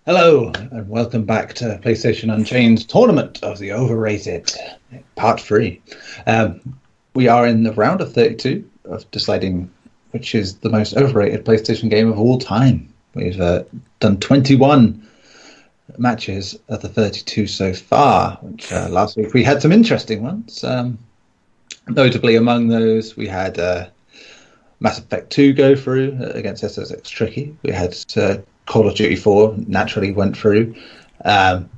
Hello, and welcome back to PlayStation Unchained Tournament of the Overrated, Part 3. We are in the round of 32 of deciding which is the most overrated PlayStation game of all time. We've done 21 matches of the 32 so far, which last week we had some interesting ones. Notably among those, we had Mass Effect 2 go through against SSX Tricky. We had Call of Duty 4 naturally went through. Final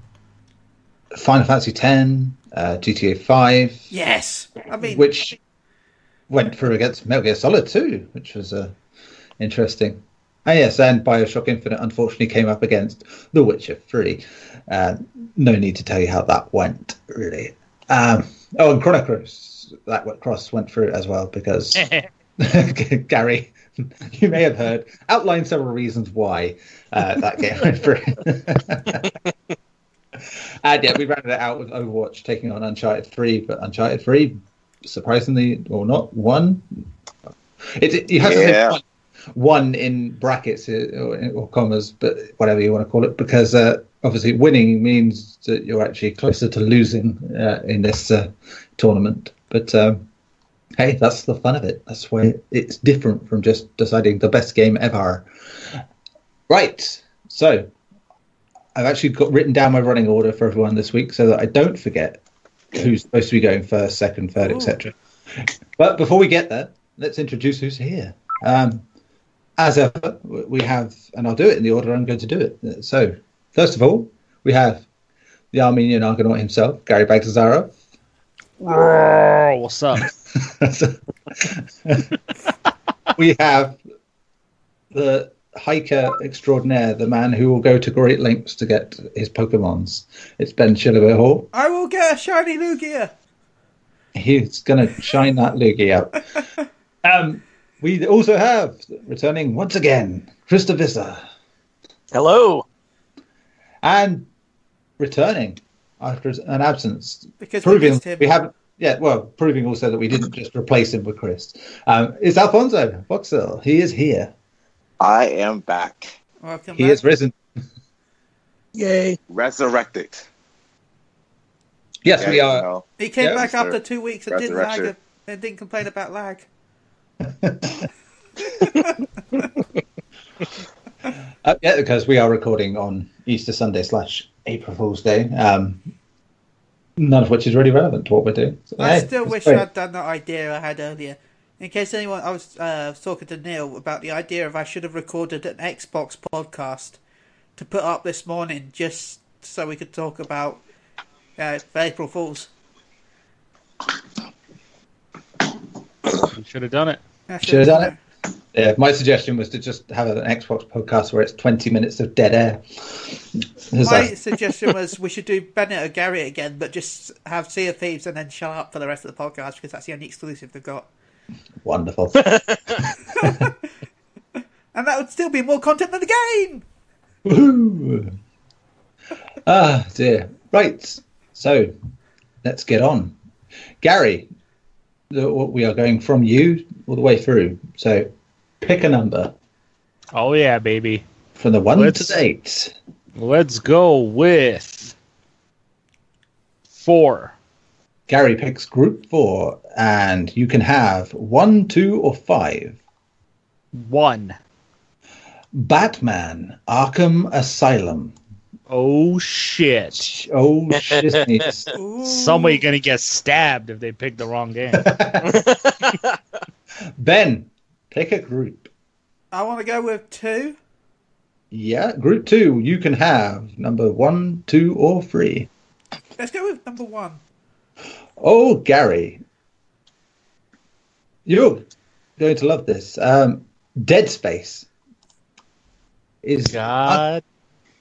Fantasy 10, GTA 5. Yes! Which went through against Metal Gear Solid 2, which was interesting. And yes, and Bioshock Infinite unfortunately came up against The Witcher 3. No need to tell you how that went, really. And Chrono Cross went through as well because Garri, you may have heard, outlined several reasons why that game went through. And yeah, we rounded it out with Overwatch taking on Uncharted 3, but Uncharted 3, surprisingly, or not, won. You have to say one in brackets or commas, but whatever you want to call it, because obviously winning means that you're actually closer to losing in this tournament. But hey, that's the fun of it. That's why it's different from just deciding the best game ever. Right. So I've actually got written down my running order for everyone this week so that I don't forget who's supposed to be going first, second, third, etc. But before we get there, let's introduce who's here. As ever, we have, and I'll do it in the order I'm going to do it. So, first of all, we have the Armenian Argonaut himself, Garri Bagdasarov. Whoa, what's up? We have the hiker extraordinaire, the man who will go to great lengths to get his Pokemons. It's Ben Chille. I will get a shiny Lugia. He's going to shine that Lugia out. We also have, returning once again, Krista Visser. Hello. And returning after an absence. Because proving we haven't, proving also that we didn't just replace him with Chris. It's Alfonso Voxel. He is here. I am back. Welcome He back. is risen. Yay. Resurrected. Yes, we are. He came back sir. after 2 weeks and didn't lag and didn't complain about lag. Because we are recording on Easter Sunday / April Fool's Day, none of which is really relevant to what we're doing. So, I still wish I'd done that idea I had earlier. In case anyone, I was talking to Neil about the idea of I should have recorded an Xbox podcast to put up this morning just so we could talk about April Fools. You should have done it. Should have done it. Yeah, my suggestion was to just have an Xbox podcast where it's 20 minutes of dead air. My suggestion was we should do Bennett or Garri again, but just have Sea of Thieves and then shut up for the rest of the podcast because that's the only exclusive they've got. Wonderful. And that would still be more content than the game! Woohoo! Ah, dear. Right, so let's get on. Garri, we are going from you all the way through. So pick a number. Oh, yeah, baby. From the 1 to the 8. Let's go with 4. Garri picks group 4, and you can have 1, 2, or 5. 1. Batman Arkham Asylum. Oh, shit. Oh, shit. Somebody gonna get stabbed if they pick the wrong game. Ben, pick a group. I want to go with 2. Yeah, group 2. You can have number 1, 2, or 3. Let's go with number 1. Oh, Garri, you're going to love this. Dead Space is God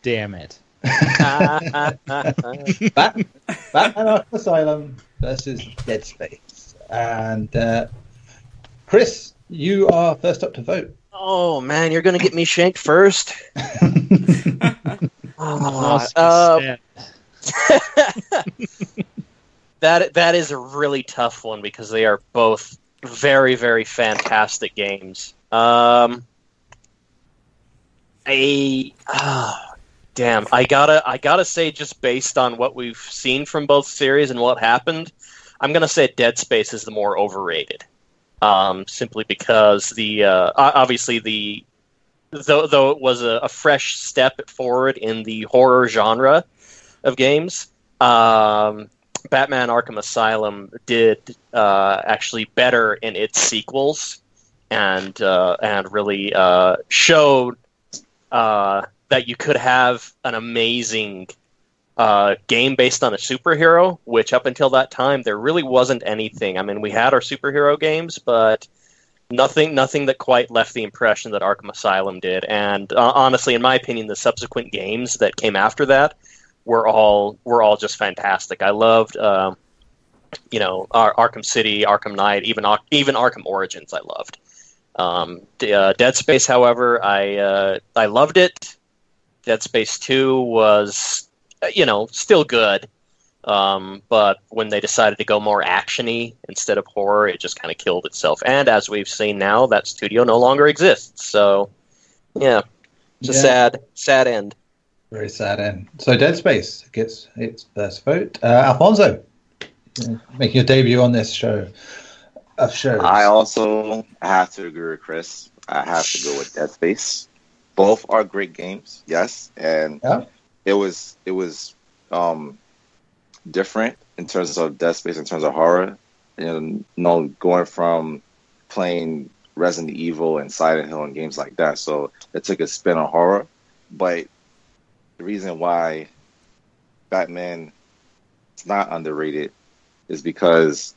damn it. Batman Arkham Asylum versus Dead Space. And Chris, you are first up to vote. Oh, man, you're going to get me shanked first? That is a really tough one because they are both very, very fantastic games. Damn, I gotta say, just based on what we've seen from both series and what happened, I'm gonna say Dead Space is the more overrated. Simply because obviously though it was a fresh step forward in the horror genre of games, Batman Arkham Asylum did actually better in its sequels and really showed that you could have an amazing game based on a superhero, which up until that time there really wasn't anything. I mean, we had our superhero games, but nothing that quite left the impression that Arkham Asylum did. And honestly, in my opinion, the subsequent games that came after that were all just fantastic. I loved, our Arkham City, Arkham Knight, even Arkham Origins. I loved. Dead Space, however, I loved it. Dead Space 2 was, still good. But when they decided to go more action-y instead of horror, it just kind of killed itself. And as we've seen now, that studio no longer exists. So, yeah, it's a sad end. Very sad end. So Dead Space gets its first vote. Alfonso, making your debut on this show of shows. I also have to agree with Chris. I have to go with Dead Space. Both are great games, yes, and it was different in terms of Dead Space, in terms of horror. Going from playing Resident Evil and Silent Hill and games like that, so it took a spin on horror. But the reason why Batman is not underrated is because,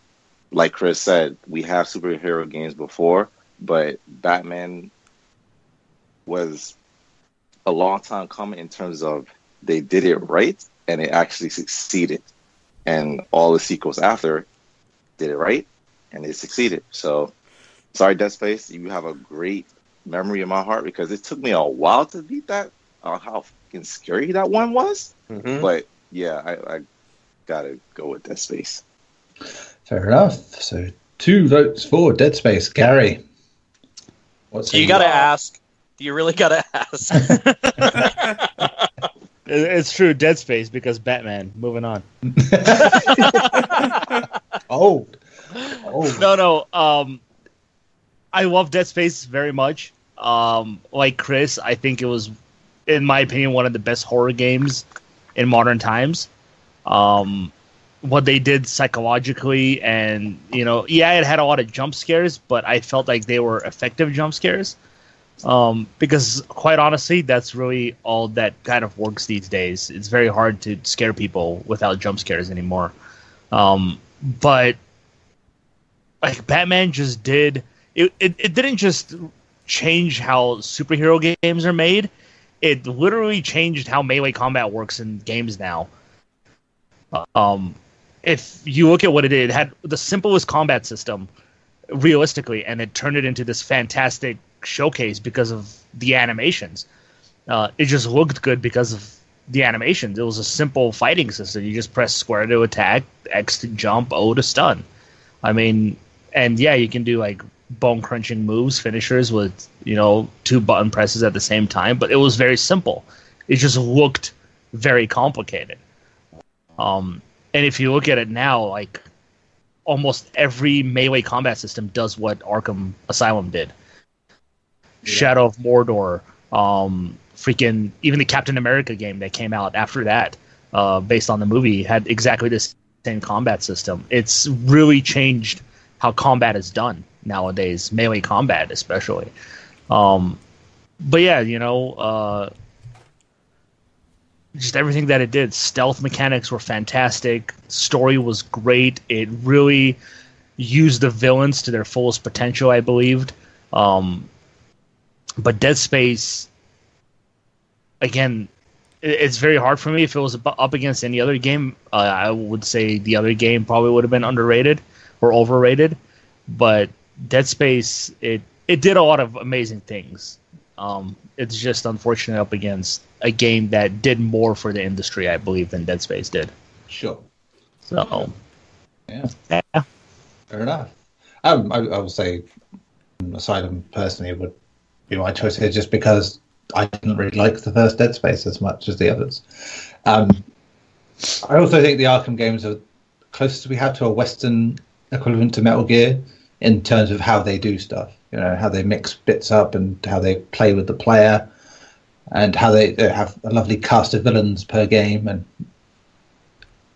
like Chris said, we have superhero games before, but Batman was a long time coming in terms of they did it right and it actually succeeded. And all the sequels after did it right and it succeeded. So, sorry, Dead Space, you have a great memory in my heart because it took me a while to beat that, how fucking scary that one was. Mm-hmm. But yeah, I gotta go with Dead Space. Fair enough. So 2 votes for Dead Space. Garri, you gotta ask. You really gotta ask. It's true, Dead Space, because Batman. Moving on. Old. No. I love Dead Space very much. Like Chris, I think it was, in my opinion, one of the best horror games in modern times. What they did psychologically, and it had a lot of jump scares, but I felt like they were effective jump scares. Because quite honestly, that's really all that kind of works these days. It's very hard to scare people without jump scares anymore. But like Batman just did it. It didn't just change how superhero games are made. It literally changed how melee combat works in games now. If you look at what it did, it had the simplest combat system, realistically, and it turned it into this fantastic showcase because of the animations. It just looked good because of the animations. It was a simple fighting system. You just press square to attack, X to jump, O to stun. I mean, and yeah, you can do like bone crunching moves, finishers with 2 button presses at the same time, but it was very simple. It just looked very complicated. And if you look at it now, like almost every melee combat system does what Arkham Asylum did. Yeah. Shadow of Mordor, freaking even the Captain America game that came out after that, based on the movie, had exactly the same combat system. It's really changed how combat is done nowadays, melee combat especially. But yeah, just everything that it did. Stealth mechanics were fantastic. Story was great. It really used the villains to their fullest potential, I believed. But Dead Space, again, it's very hard for me. If it was up against any other game, I would say the other game probably would have been underrated or overrated. But Dead Space, it did a lot of amazing things. It's just unfortunate up against a game that did more for the industry, I believe, than Dead Space did. Sure. So, yeah. Fair enough. I would say Asylum personally would be my choice here, just because I didn't really like the first Dead Space as much as the others. I also think the Arkham games are closest we have to a Western equivalent to Metal Gear in terms of how they do stuff. You know, how they mix bits up and how they play with the player, and how they have a lovely cast of villains per game. And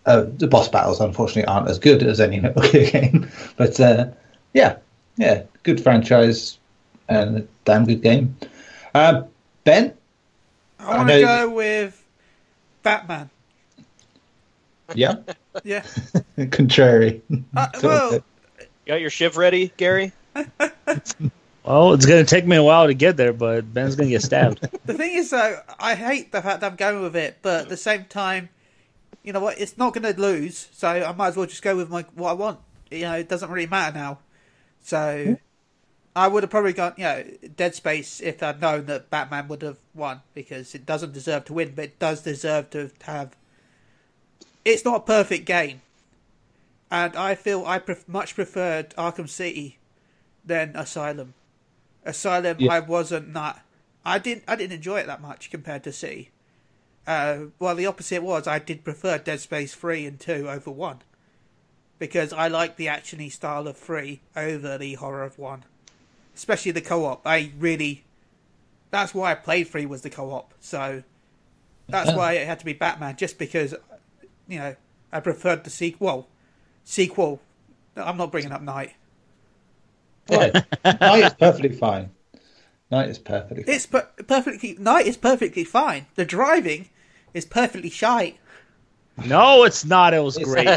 the boss battles, unfortunately, aren't as good as any Metal Gear game. But yeah, good franchise and a damn good game. Ben? I want to go with Batman. Yeah? Yeah. Contrary. Well, You got your shiv ready, Garri? Well, it's going to take me a while to get there, but Ben's going to get stabbed. the thing is, though, I hate the fact that I'm going with it, but at the same time, you know what? It's not going to lose, so I might as well just go with what I want. You know, it doesn't really matter now. So I would have probably gone, Dead Space if I'd known that Batman would have won, because it doesn't deserve to win, but it does deserve to have. It's not a perfect game, and I feel I much preferred Arkham City than Asylum. Asylum, yeah. I didn't enjoy it that much compared to City. Well, the opposite was I did prefer Dead Space 3 and 2 over 1, because I like the actiony style of 3 over the horror of 1, especially the co-op. That's why I played 3 was the co-op. So that's why it had to be Batman, just because. I preferred the sequel. I'm not bringing up Night. Right. Night is perfectly fine. Night is perfectly fine. Night is perfectly fine. The driving is perfectly shite. No, it's not. It was great.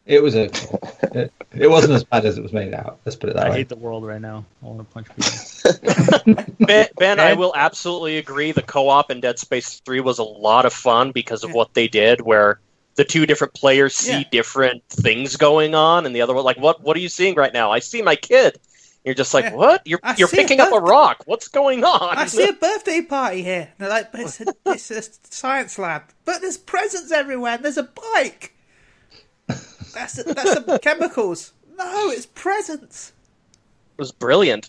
It was it wasn't as bad as it was made out. Let's put it that way. I hate the world right now. I want to punch people. Ben, I will absolutely agree. The co-op in Dead Space 3 was a lot of fun because of what they did, where the two different players see different things going on, and the other one, like, what are you seeing right now? I see my kid. You're just like, what? You're picking up a rock. What's going on? I see a birthday party here. They're like, it's a science lab, but there's presents everywhere. And there's a bike. That's the chemicals. No, it's presents. It was brilliant.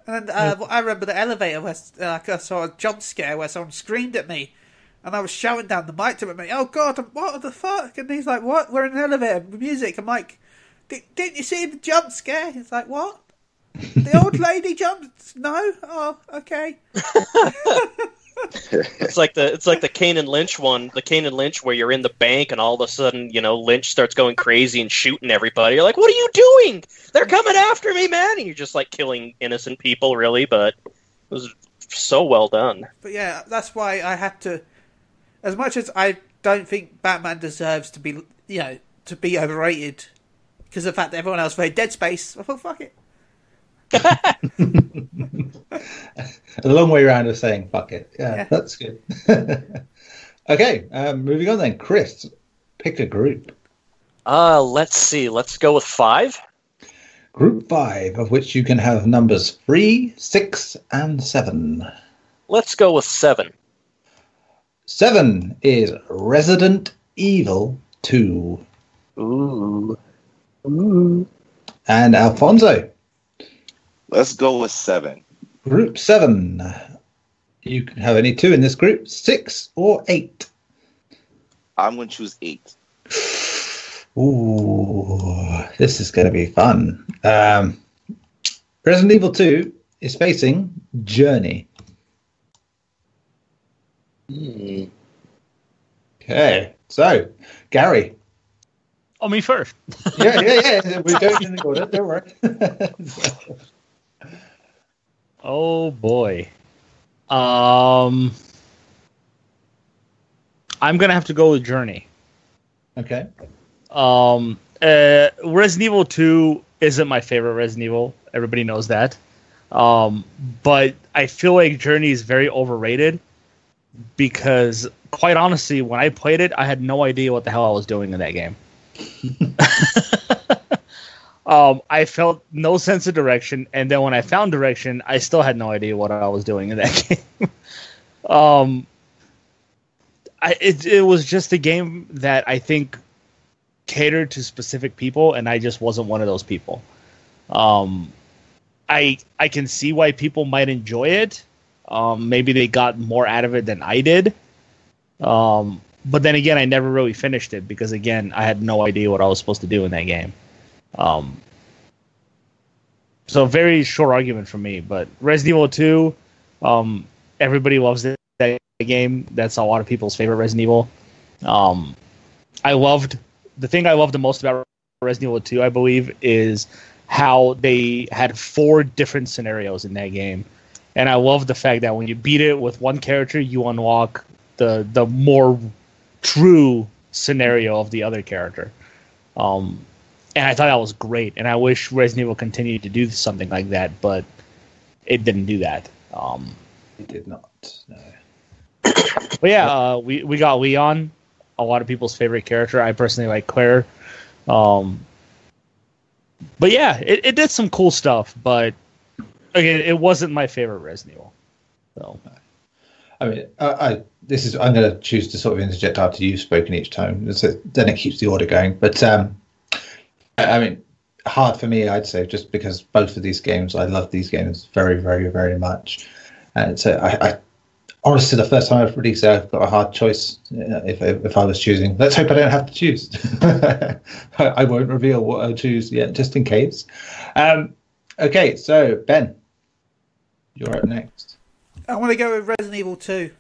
And I remember the elevator where I saw a jump scare where someone screamed at me, and I was shouting down the mic to him, "Oh God, what the fuck?" And he's like, "What? We're in an elevator with music." I'm like, "Didn't you see the jump scare?" He's like, "What? The old lady jumped? No? Oh, okay." It's like the Kane and Lynch one. The Kane and Lynch where you're in the bank and all of a sudden, Lynch starts going crazy and shooting everybody. You're like, "What are you doing? They're coming after me, man!" And you're just like killing innocent people, really. But it was so well done. But yeah, that's why I had to. As much as I don't think Batman deserves to be, to be overrated, because of the fact that everyone else played Dead Space, I thought, fuck it. A long way around of saying fuck it. Yeah. That's good. Okay, moving on then. Chris, pick a group. Let's see. Let's go with 5. Group 5, of which you can have numbers 3, 6, and 7. Let's go with 7. 7 is Resident Evil 2. Ooh. And Alfonso. Let's go with 7. Group 7. You can have any 2 in this group, 6 or 8. I'm going to choose 8. Ooh, this is going to be fun. Resident Evil 2 is facing Journey. Okay, so Garri. Oh, me first. Yeah. We're going in the order. Don't worry. Oh boy. I'm gonna have to go with Journey. Okay. Resident Evil 2 isn't my favorite Resident Evil. Everybody knows that. But I feel like Journey is very overrated because, quite honestly, when I played it, I had no idea what the hell I was doing in that game. I felt no sense of direction, and then when I found direction, I still had no idea what I was doing in that game. It was just a game that I think catered to specific people, and I just wasn't one of those people. I can see why people might enjoy it, Maybe they got more out of it than I did. But then again, I never really finished it because, again, I had no idea what I was supposed to do in that game. So very short argument for me. But Resident Evil 2, everybody loves that game. That's a lot of people's favorite Resident Evil. The thing I loved the most about Resident Evil 2, I believe, is how they had 4 different scenarios in that game. And I love the fact that when you beat it with one character, you unlock the more true scenario of the other character. And I thought that was great. And I wish Resident Evil continued to do something like that, but it didn't do that. It did not, no. But yeah, we got Leon, a lot of people's favorite character. I personally like Claire. But yeah, it did some cool stuff, but again, it wasn't my favorite Resident Evil. So, I mean, I'm going to choose to sort of interject after you've spoken each time, so then it keeps the order going. But I mean, hard for me, I'd say, just because both of these games, I love these games very, very, very much, and so I honestly, the first time I've really said I've got a hard choice if I was choosing. Let's hope I don't have to choose. I won't reveal what I'll choose yet, just in case. Okay, so Ben, you're up next. I want to go with Resident Evil 2.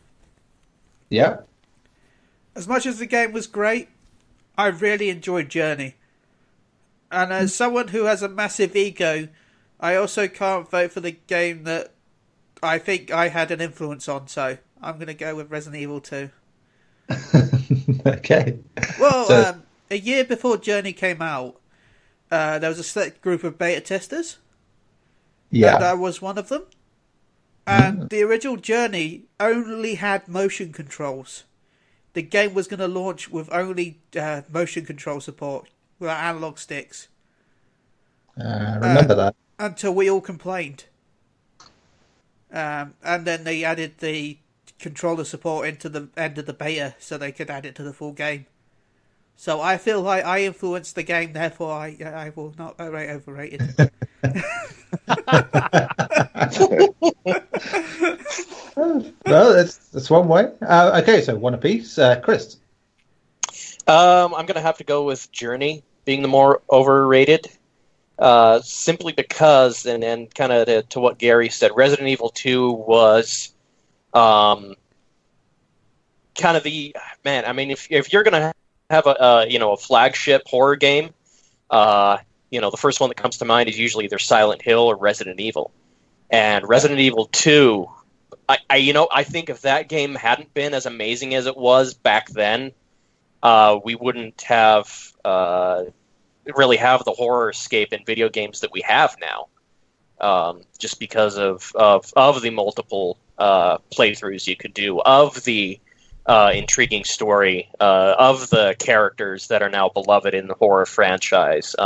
Yeah. As much as the game was great, I really enjoyed Journey. And as someone who has a massive ego, I also can't vote for the game that I think I had an influence on, so I'm going to go with Resident Evil 2. Okay. Well, a year before Journey came out, there was a select group of beta testers. Yeah. And I was one of them. And the original Journey only had motion controls. The game was going to launch with only motion control support, without analog sticks. Remember that. Until we all complained. And then they added the controller support into the end of the beta so they could add it to the full game. So I feel like I influenced the game, therefore I will not rate Overrated. Well, that's one way. Okay, so one apiece. Chris? I'm going to have to go with Journey being the more overrated. Simply because, and kind of to what Garri said, Resident Evil 2 was kind of the man. I mean, if you're gonna have a flagship horror game, the first one that comes to mind is usually either Silent Hill or Resident Evil. And Resident Evil 2, I think if that game hadn't been as amazing as it was back then, we wouldn't have really have the horror escape in video games that we have now, just because of the multiple playthroughs you could do, of the intriguing story, of the characters that are now beloved in the horror franchise.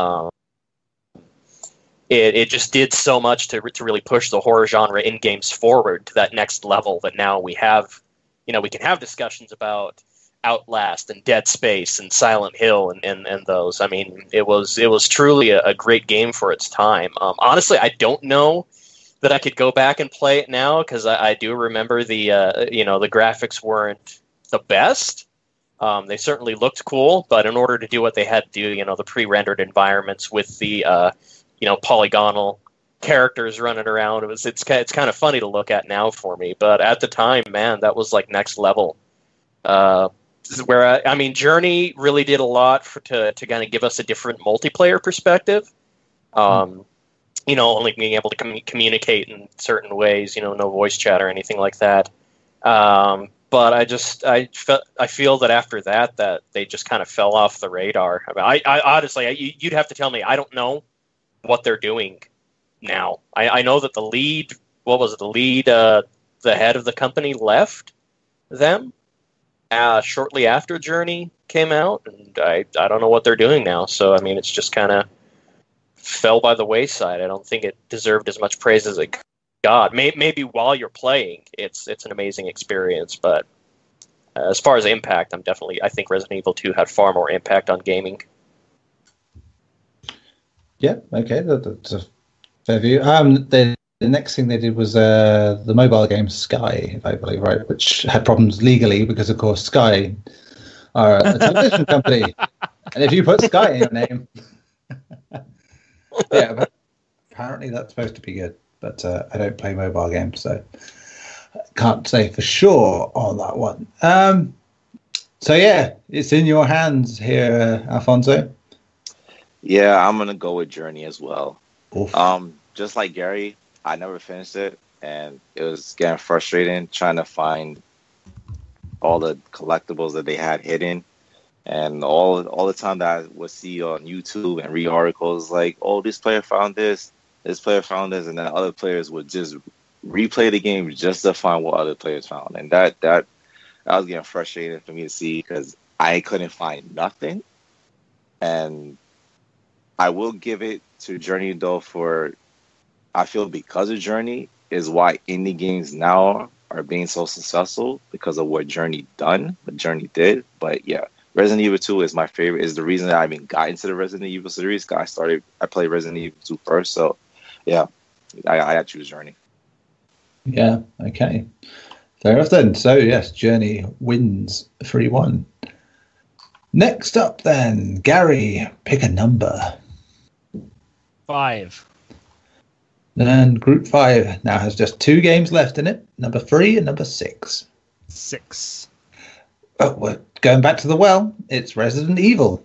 It just did so much to really push the horror genre in games forward to that next level that now we have, we can have discussions about Outlast and Dead Space and Silent Hill and those. I mean, it was truly a great game for its time. Honestly, I don't know that I could go back and play it now because I do remember the graphics weren't the best. They certainly looked cool, but in order to do what they had to do, the pre-rendered environments with the polygonal characters running around, it's kind of funny to look at now for me. But at the time, man, that was like next level. This is where Journey really did a lot to kind of give us a different multiplayer perspective. Only being able to communicate in certain ways, no voice chat or anything like that. But I feel that after that they just kind of fell off the radar. I honestly, you'd have to tell me. I don't know what they're doing now. I know that the head of the company left them shortly after Journey came out, and I don't know what they're doing now. So it's just kind of fell by the wayside. I don't think it deserved as much praise as it got. Maybe while you're playing, it's an amazing experience, but as far as impact, I think Resident Evil 2 had far more impact on gaming. Yeah, okay, that's a fair view. Then the next thing they did was the mobile game Sky, if I believe right, which had problems legally because, of course, Sky are a television company, and if you put Sky in your name, yeah. But apparently that's supposed to be good, but I don't play mobile games, so can't say for sure on that one. So yeah, it's in your hands here, Alfonso. Yeah, I'm gonna go with Journey as well. Oof. Just like Garri, I never finished it, and it was getting frustrating trying to find all the collectibles that they had hidden, and all the time that I would see on YouTube and read articles like, "Oh, this player found this player found this," and then other players would just replay the game just to find what other players found, and that was getting frustrating for me to see because I couldn't find nothing. And I will give it to Journey though I feel because of Journey is why indie games now are being so successful because of what Journey did. But yeah, Resident Evil 2 is my favorite. Is the reason that I even got into the Resident Evil series. I played Resident Evil 2 first, so yeah, I choose Journey. Yeah. Okay. Fair enough then. So yes, Journey wins 3-1. Next up then, Garri, pick a number. 5. And Group 5 now has just 2 games left in it, number 3 and number 6. 6. Oh, we're going back to the well. It's Resident Evil.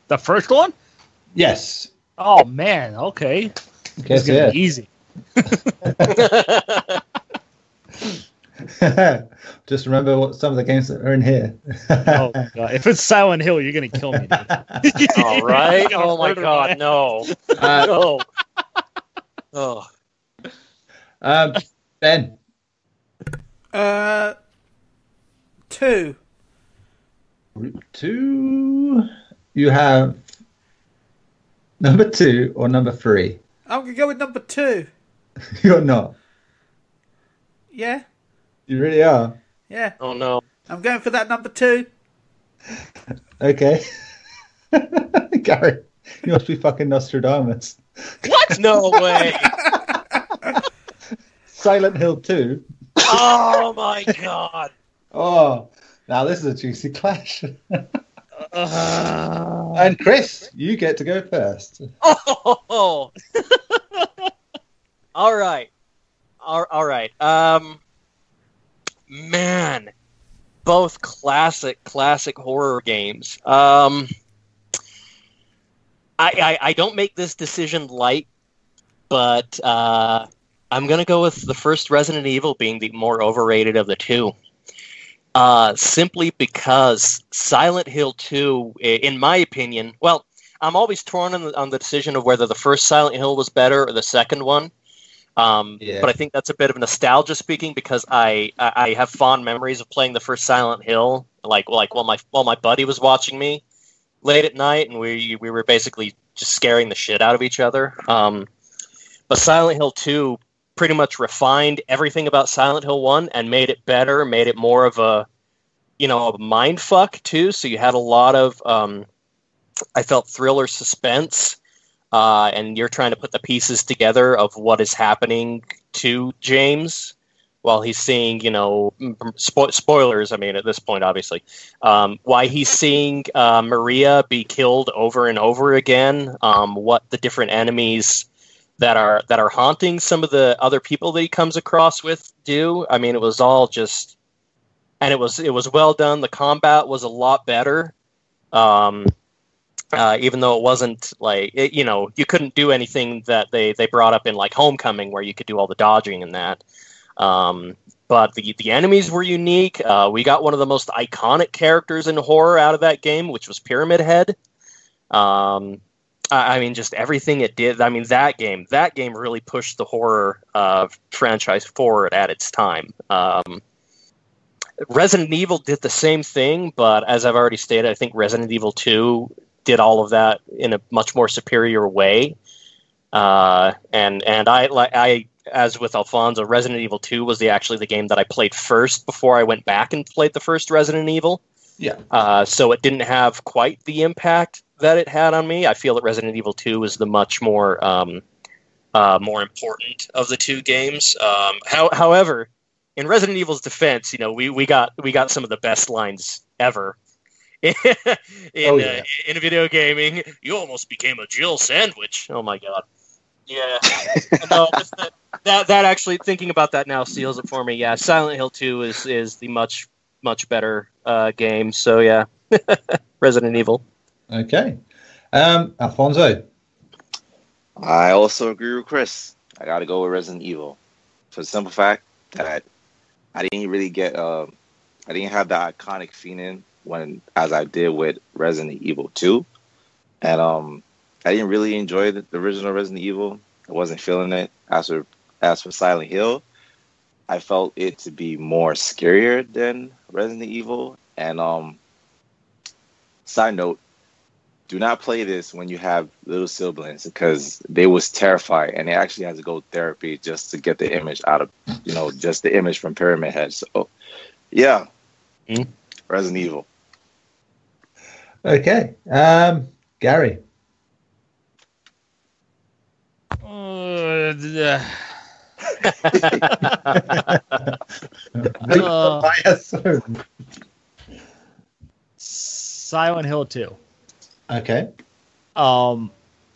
The first one? Yes. Oh, man. Okay. Guess, It's going to be easy. Just remember what some of the games that are in here. Oh, my God. If it's Silent Hill, you're going to kill me, dude. All right. Oh, my God. No. No. Oh. Ben. 2. Group 2. You have number 2 or number 3? I'm going to go with number 2. You're not. Yeah? You really are? Yeah. Oh, no. I'm going for that number 2. Okay. Garri, you must be fucking Nostradamus. What? No way. Silent Hill 2. Oh, my God. Oh, now this is a juicy clash. And Chris, you get to go first. Oh. All right. All right. Man, both classic horror games. I don't make this decision light, but I'm gonna go with the first Resident Evil being the more overrated of the two. Simply because Silent Hill 2, in my opinion, well, I'm always torn on the decision of whether the first Silent Hill was better or the second one. But I think that's a bit of nostalgia speaking because I have fond memories of playing the first Silent Hill, like while my buddy was watching me late at night, and we were basically just scaring the shit out of each other. But Silent Hill 2 pretty much refined everything about Silent Hill 1 and made it better, made it more of a mind fuck too. So you had a lot of I felt thriller suspense. And you're trying to put the pieces together of what is happening to James while he's seeing, spoilers, I mean, at this point, obviously, why he's seeing Maria be killed over and over again, what the different enemies that are haunting some of the other people that he comes across with do. I mean, it was all just, and it was well done. The combat was a lot better. Even though it wasn't like you couldn't do anything that they brought up in like Homecoming where you could do all the dodging and that. But the enemies were unique. We got one of the most iconic characters in horror out of that game, which was Pyramid Head. I mean, just everything it did. I mean, that game really pushed the horror franchise forward at its time. Resident Evil did the same thing, but as I've already stated, I think Resident Evil 2 did all of that in a much more superior way. And I, as with Alfonso, Resident Evil 2 was actually the game that I played first before I went back and played the first Resident Evil. Yeah. So it didn't have quite the impact that it had on me. I feel that Resident Evil 2 is the much more more important of the two games. However, in Resident Evil's defense, we got some of the best lines ever in video gaming. You almost became a Jill sandwich. Oh my god. Yeah. No, that actually, thinking about that now seals it for me. Yeah, Silent Hill 2 is the much better game. So yeah, Resident Evil. Okay. Alfonso. I also agree with Chris. I got to go with Resident Evil for the simple fact that I didn't really get I didn't have that iconic feeling as I did with Resident Evil 2, and I didn't really enjoy the original Resident Evil. I wasn't feeling it. As for Silent Hill, I felt it to be more scarier than Resident Evil. And side note, do not play this when you have little siblings, because they was terrified and they actually had to go to therapy just to get the image out of, just the image from Pyramid Head. So, yeah, Resident Evil. Okay, Garri. Silent Hill 2. Okay.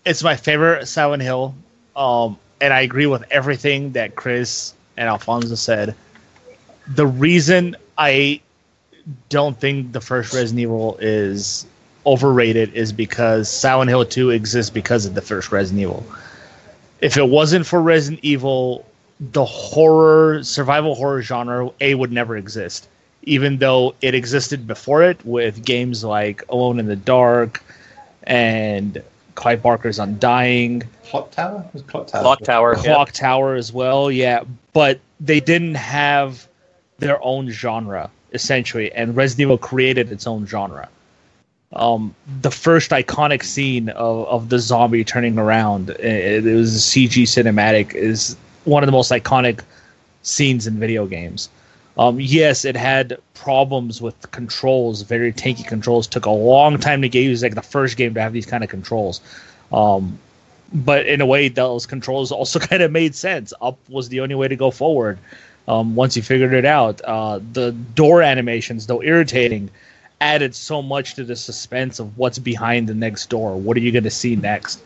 It's my favorite Silent Hill. And I agree with everything that Chris and Alfonso said. The reason I don't think the first Resident Evil is overrated is because Silent Hill 2 exists because of the first Resident Evil. If it wasn't for Resident Evil, the survival horror genre, would never exist. Even though it existed before it with games like Alone in the Dark and Clive Barker's Undying. Clock Tower? It was Clock Tower. Clock Tower as well, yeah. But they didn't have their own genre, essentially, and Resident Evil created its own genre. The first iconic scene of the zombie turning around, it was a CG cinematic, is one of the most iconic scenes in video games. Yes, it had problems with controls, very tanky controls. Took a long time to get used. Like the first game to have these kind of controls. But in a way, those controls also kind of made sense. Up was the only way to go forward. Once you figured it out, the door animations, though irritating, added so much to the suspense of what's behind the next door. What are you going to see next?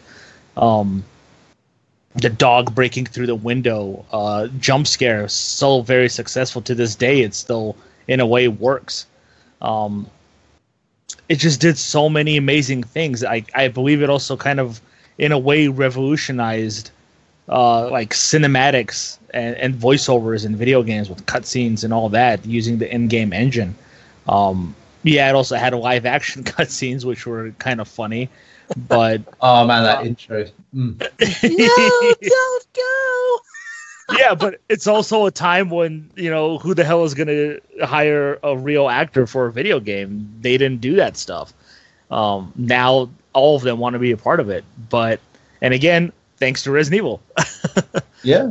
The dog breaking through the window, jump scare, so very successful to this day. It still, in a way, works. It just did so many amazing things. I believe it also kind of, in a way, revolutionized like cinematics and voiceovers in video games with cutscenes and all that using the in-game engine. Yeah, it also had live action cutscenes, which were kind of funny. But oh man, that intro. No, don't go. Yeah, but it's also a time when, who the hell is going to hire a real actor for a video game? They didn't do that stuff. Now all of them want to be a part of it. And again, thanks to Resident Evil. Yeah.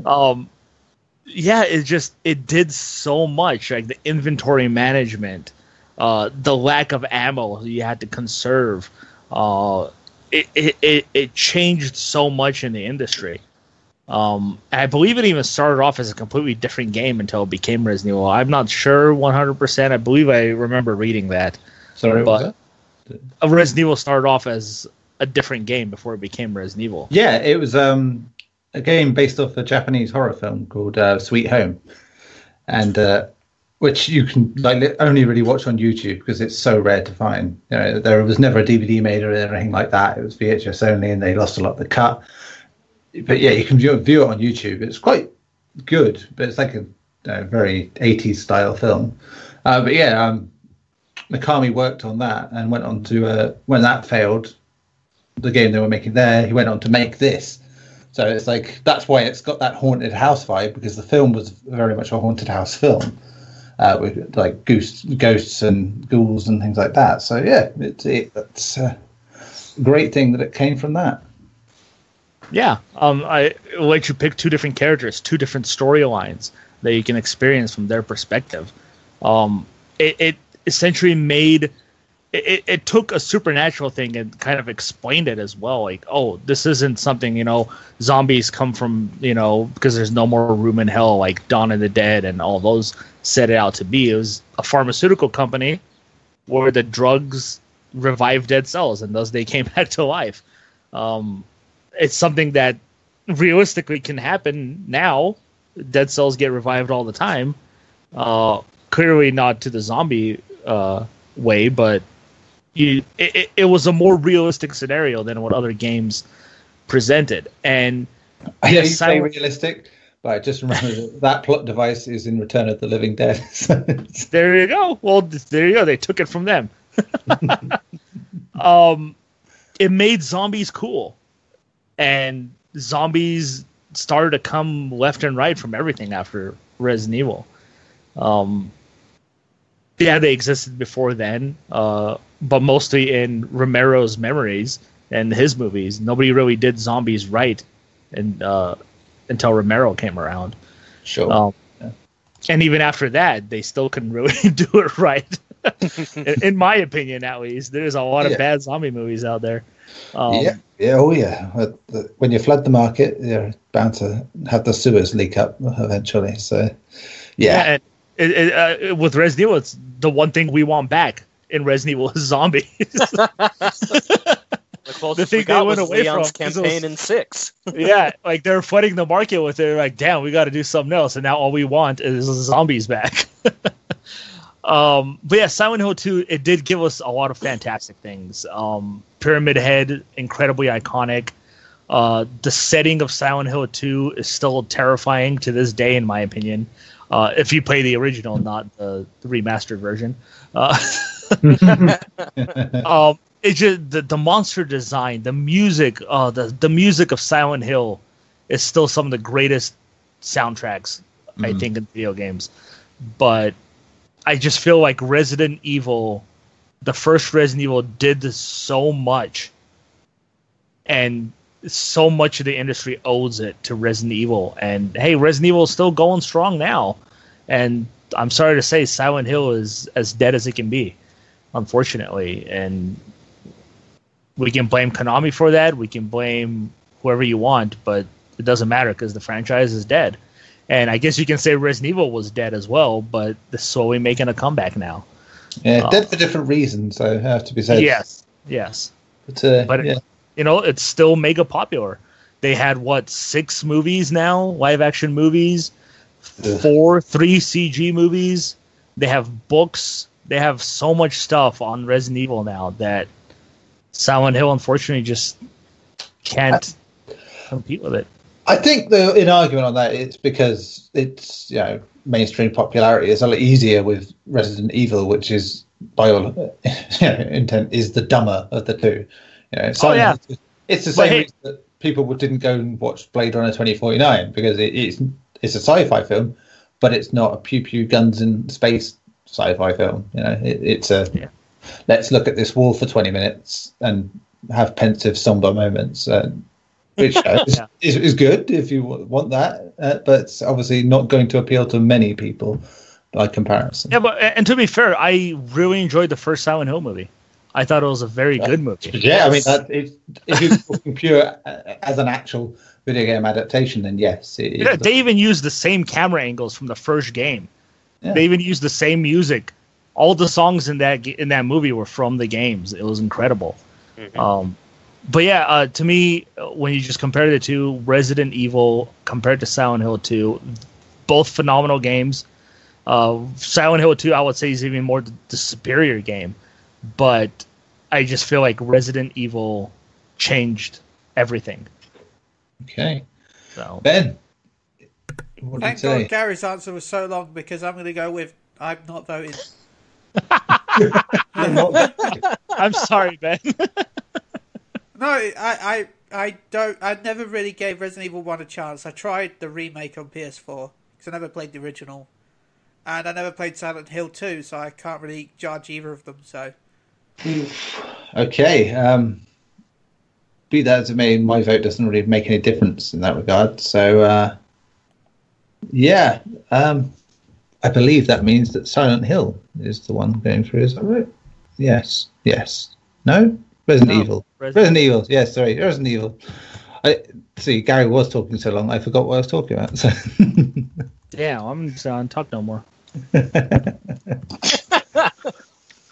Yeah, it did so much. Like the inventory management, the lack of ammo you had to conserve. It changed so much in the industry. I believe it even started off as a completely different game until it became Resident Evil. I'm not sure 100%. I believe I remember reading that. Sorry, but Resident Evil started off as a different game before it became Resident Evil. Yeah, it was a game based off a Japanese horror film called Sweet Home, and which you can only really watch on YouTube because it's so rare to find. There was never a DVD made or anything like that. It was VHS only, and they lost a lot of the cut. But yeah, you can view it on YouTube. It's quite good, but it's like a very 80s style film. But yeah, Mikami worked on that and went on to when that failed, the game they were making there, he went on to make this. So it's like that's why it's got that haunted house vibe, because the film was very much a haunted house film. With like ghosts and ghouls and things like that. So yeah, it's a great thing that it came from that. Yeah, I let you pick two different characters, two different storylines that you can experience from their perspective. It essentially made it took a supernatural thing and kind of explained it as well. Like, oh, this isn't something, zombies come from, because there's no more room in hell, like Dawn of the Dead and all those set it out to be. It was a pharmaceutical company where the drugs revive dead cells and thus they came back to life. It's something that realistically can happen now. Dead cells get revived all the time. Clearly not to the zombie way, but it was a more realistic scenario than what other games presented. And I know you say realistic, but I just remember that plot device is in Return of the Living Dead. There you go. Well, there you go. They took it from them. It made zombies cool, and zombies started to come left and right from everything after Resident Evil. Yeah, they existed before then, but mostly in Romero's memories and his movies. Nobody really did zombies right until Romero came around. Sure. And even after that, they still couldn't really do it right. In my opinion, at least. There's a lot of bad zombie movies out there. When you flood the market, you're bound to have the sewers leak up eventually. So, yeah. And with Resident Evil, it's the one thing we want back in Resident Evil is zombies. The closest we got was Leon's campaign in 6. Yeah, like they're flooding the market with it. They're like, damn, we got to do something else. And now all we want is zombies back. But yeah, Silent Hill 2, it did give us a lot of fantastic things. Pyramid Head, incredibly iconic. The setting of Silent Hill 2 is still terrifying to this day, in my opinion. If you play the original, not the remastered version. It's just the monster design, the music, the music of Silent Hill is still some of the greatest soundtracks, I think, in video games. But I just feel like Resident Evil, the first Resident Evil, did this so much, and so much of the industry owes it to Resident Evil. And hey, Resident Evil is still going strong now. And I'm sorry to say, Silent Hill is as dead as it can be, unfortunately. And we can blame Konami for that. We can blame whoever you want, but it doesn't matter because the franchise is dead. And I guess you can say Resident Evil was dead as well, but they're slowly making a comeback now. Yeah, dead for different reasons, so I have to be said. Yes. But yeah. It's still mega popular. They had, 6 movies now, live-action movies, 3 CG movies. They have books. They have so much stuff on Resident Evil now that Silent Hill, unfortunately, just can't compete with it. I think in argument on that, it's because it's mainstream popularity is a lot easier with Resident Evil, which is by all intent is the dumber of the two. It's the same reason that people didn't go and watch Blade Runner 2049 because it's a sci-fi film, but it's not a pew pew guns in space sci-fi film. Let's look at this wall for 20 minutes and have pensive, somber moments. Which is good if you want that, but it's obviously not going to appeal to many people by comparison. Yeah, and to be fair, I really enjoyed the first Silent Hill movie. I thought it was a very good movie. Yeah, I mean, if you're talking pure as an actual video game adaptation, then yes. They even used the same camera angles from the first game. Yeah. They even used the same music. All the songs in that movie were from the games. It was incredible. Mm-hmm. But yeah, to me, when you just compare the two, Resident Evil compared to Silent Hill 2, both phenomenal games. Silent Hill 2, I would say, is even more the superior game. But I just feel like Resident Evil changed everything. Okay. So Ben, thank God Gary's answer was so long because I'm going to go with I'm not voting. I'm sorry, Ben. No, I don't. I never really gave Resident Evil 1 a chance. I tried the remake on PS4 because I never played the original, and I never played Silent Hill 2, so I can't really judge either of them. So, okay. Be that as it may, my vote doesn't really make any difference in that regard. So, I believe that means that Silent Hill is the one going through. Is that right? Yes. No? Resident No, Evil. Resident Resident Evil. Yes, sorry. Resident Evil. See, Garri was talking so long, I forgot what I was talking about. So. Yeah, I'm just on talk no more.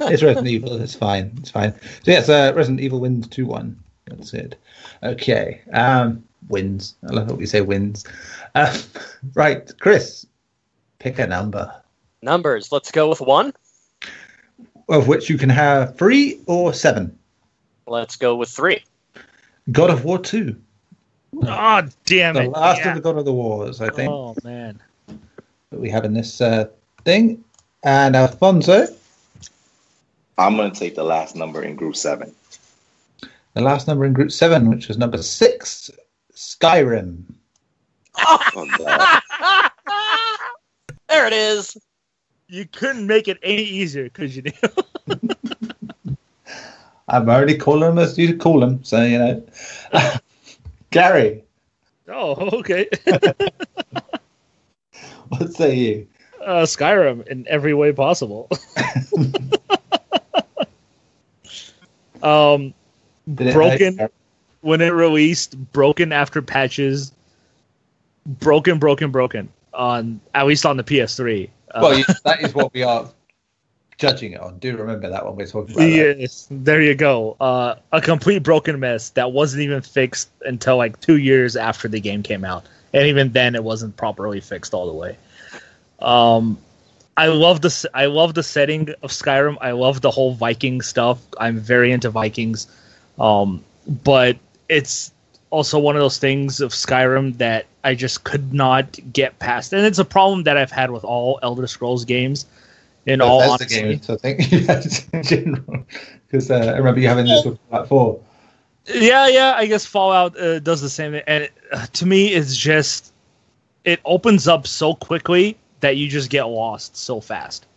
It's Resident Evil. It's fine. So yes, Resident Evil wins 2-1. That's it. Okay. Wins. I love how we say wins. Right, Chris, pick a number. Numbers. Let's go with 1. Of which you can have 3 or 7. Let's go with 3. God of War 2. Oh, damn The it. last Yeah. of the God of the Wars, I think. Oh, man. That we have in this thing. And Alfonso. I'm going to take the last number in Group 7. The last number in Group 7, which was number 6, Skyrim. Oh, God. There it is. You couldn't make it any easier, could you? I'm only calling them as you call them, so you know. Garri, Oh, okay. what say you? Skyrim in every way possible. Did it Broken hurt? when it released, broken after patches, broken on at least on the PS3. Well, that is what we are judging it on. Do remember that when we're talking about that. Yes, there you go. A complete broken mess that wasn't even fixed until like 2 years after the game came out, and even then, it wasn't properly fixed all the way. I love the setting of Skyrim. I love the whole Viking stuff. I'm very into Vikings, but it's also one of those things of Skyrim that I just could not get past, and it's a problem that I've had with all Elder Scrolls games. In all honesty, games, I think in general, because I remember you having this with Fallout 4. Yeah. I guess Fallout does the same thing, and to me, it's just it opens up so quickly that you just get lost so fast.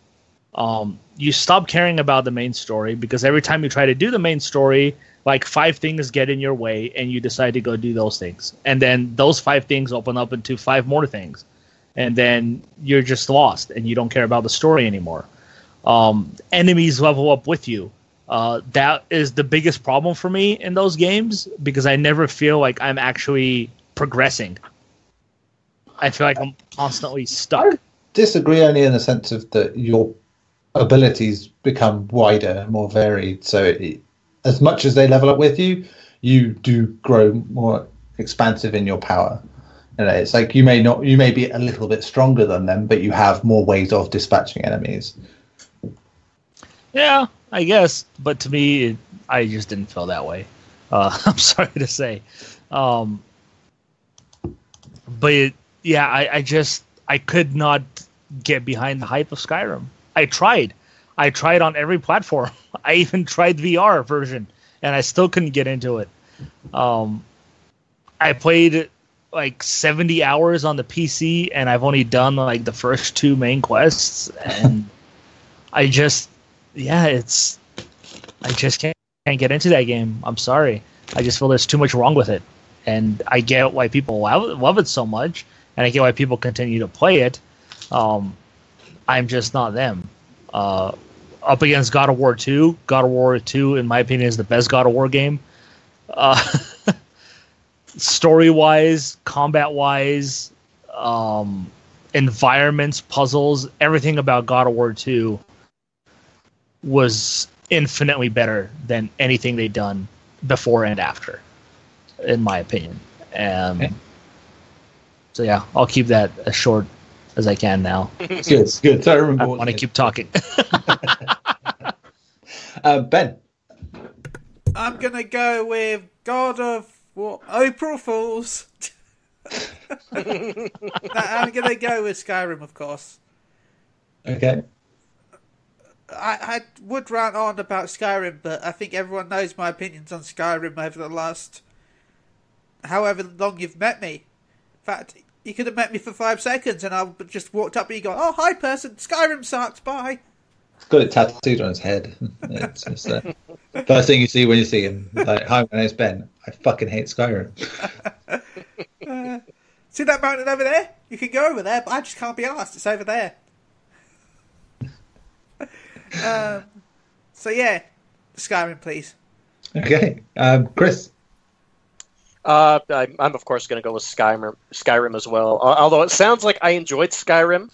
You stop caring about the main story because every time you try to do the main story, like 5 things get in your way, and you decide to go do those things, and then those 5 things open up into 5 more things. And then you're just lost, and you don't care about the story anymore. Enemies level up with you. That is the biggest problem for me in those games because I never feel like I'm actually progressing. I feel like I'm constantly stuck. I disagree only in the sense of that your abilities become wider, more varied. So as much as they level up with you, you do grow more expansive in your power. You know, it's like you may be a little bit stronger than them, but you have more ways of dispatching enemies. Yeah, I guess. But to me, I just didn't feel that way. I'm sorry to say. But I could not get behind the hype of Skyrim. I tried on every platform. I even tried VR version, and I still couldn't get into it. I played like 70 hours on the PC, and I've only done like the first 2 main quests, and I just can't get into that game. I'm sorry. I just feel there's too much wrong with it, and I get why people love it so much, and I get why people continue to play it. I'm just not them. Up against God of War 2. God of War 2, in my opinion, is the best God of War game. Story-wise, combat-wise, environments, puzzles, everything about God of War 2 was infinitely better than anything they'd done before and after, in my opinion. So yeah, I'll keep that as short as I can now. Good. So I remember. I want to keep talking. Ben. I'm gonna go with God of War. April Fools. I'm gonna go with Skyrim, of course. Okay. I would rant on about Skyrim, but I think everyone knows my opinions on Skyrim over the last however long you've met me. In fact, you could have met me for 5 seconds and I just walked up and you go, "Oh, hi person, Skyrim sucks, bye." He's got it tattooed on his head. It's just, first thing you see when you see him. Like, "Hi, my name's Ben. I fucking hate Skyrim." See that mountain over there? You can go over there, but I just can't be asked. It's over there. So yeah, Skyrim, please. Okay, Chris. I'm of course going to go with Skyrim as well. Although it sounds like I enjoyed Skyrim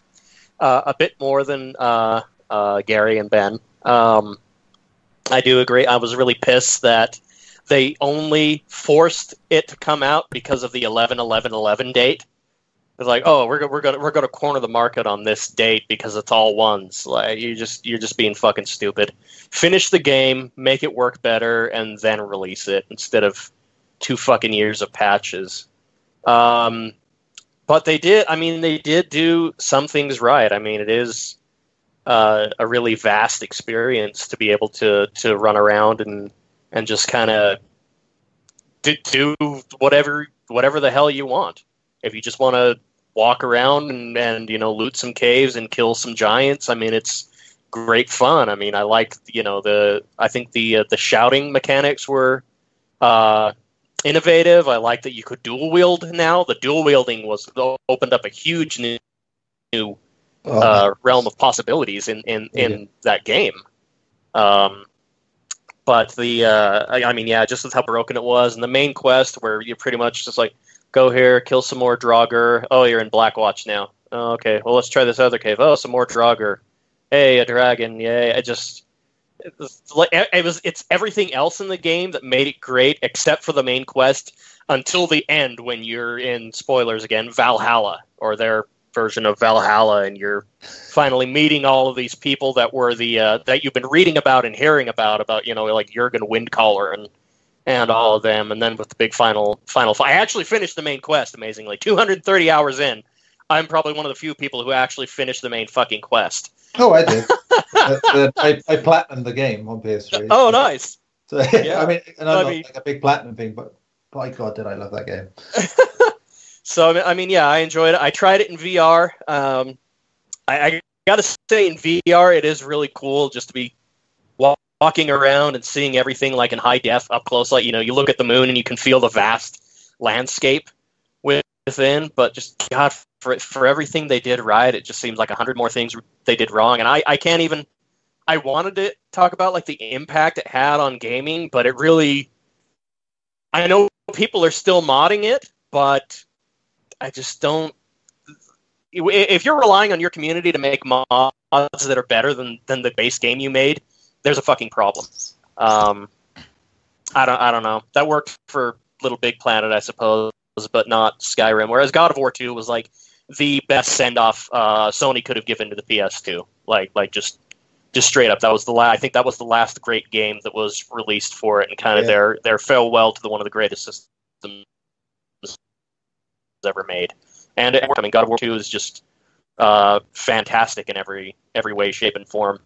a bit more than Garri and Ben. I do agree. I was really pissed that they only forced it to come out because of the 11/11/11 date. It's like, oh, we're gonna corner the market on this date because it's all ones. Like you're just being fucking stupid. Finish the game, make it work better, and then release it instead of 2 fucking years of patches. But they did. I mean, they did do some things right. I mean, it is a really vast experience to be able to run around and just kind of do whatever the hell you want. If you just want to walk around and loot some caves and kill some giants, I mean, it's great fun. I mean, I like I think the shouting mechanics were innovative. I like that you could dual wield now. The dual wielding opened up a huge new realm of possibilities in that game. But just with how broken it was, and the main quest where you're pretty much just like, go here, kill some more Draugr. Oh, you're in Blackwatch now. Oh, okay, well, let's try this other cave. Oh, some more Draugr. Hey, a dragon. Yay. It's everything else in the game that made it great, except for the main quest until the end when you're in, spoilers again, Valhalla, or their version of Valhalla, and you're finally meeting all of these people that were that you've been reading about and hearing about like Jurgen Windcaller and all of them, and then with the big final fight. I actually finished the main quest, amazingly. 230 hours in. I'm probably one of the few people who actually finished the main fucking quest. Oh, I did. I platinumed the game on PS3. Oh, nice. So, yeah. I mean, and I'm not like a big platinum thing, but by God, did I love that game. So, I mean, yeah, I enjoyed it. I tried it in VR. I got to say, in VR, it is really cool just to be walking around and seeing everything like in high def up close. Like, you look at the moon and you can feel the vast landscape within. But just, God, for everything they did right, it just seems like 100 more things they did wrong. And I can't even... I wanted to talk about like the impact it had on gaming, but it really... I know people are still modding it, but I just don't... If you're relying on your community to make mods that are better than the base game you made, there's a fucking problem. I don't know. That worked for Little Big Planet, I suppose, but not Skyrim. Whereas God of War 2 was like the best send-off Sony could have given to the PS2. Like just straight up. That was I think that was the last great game that was released for it, and kind of their farewell to one of the greatest systems ever made. And I mean, God of War 2 is just fantastic in every way, shape, and form.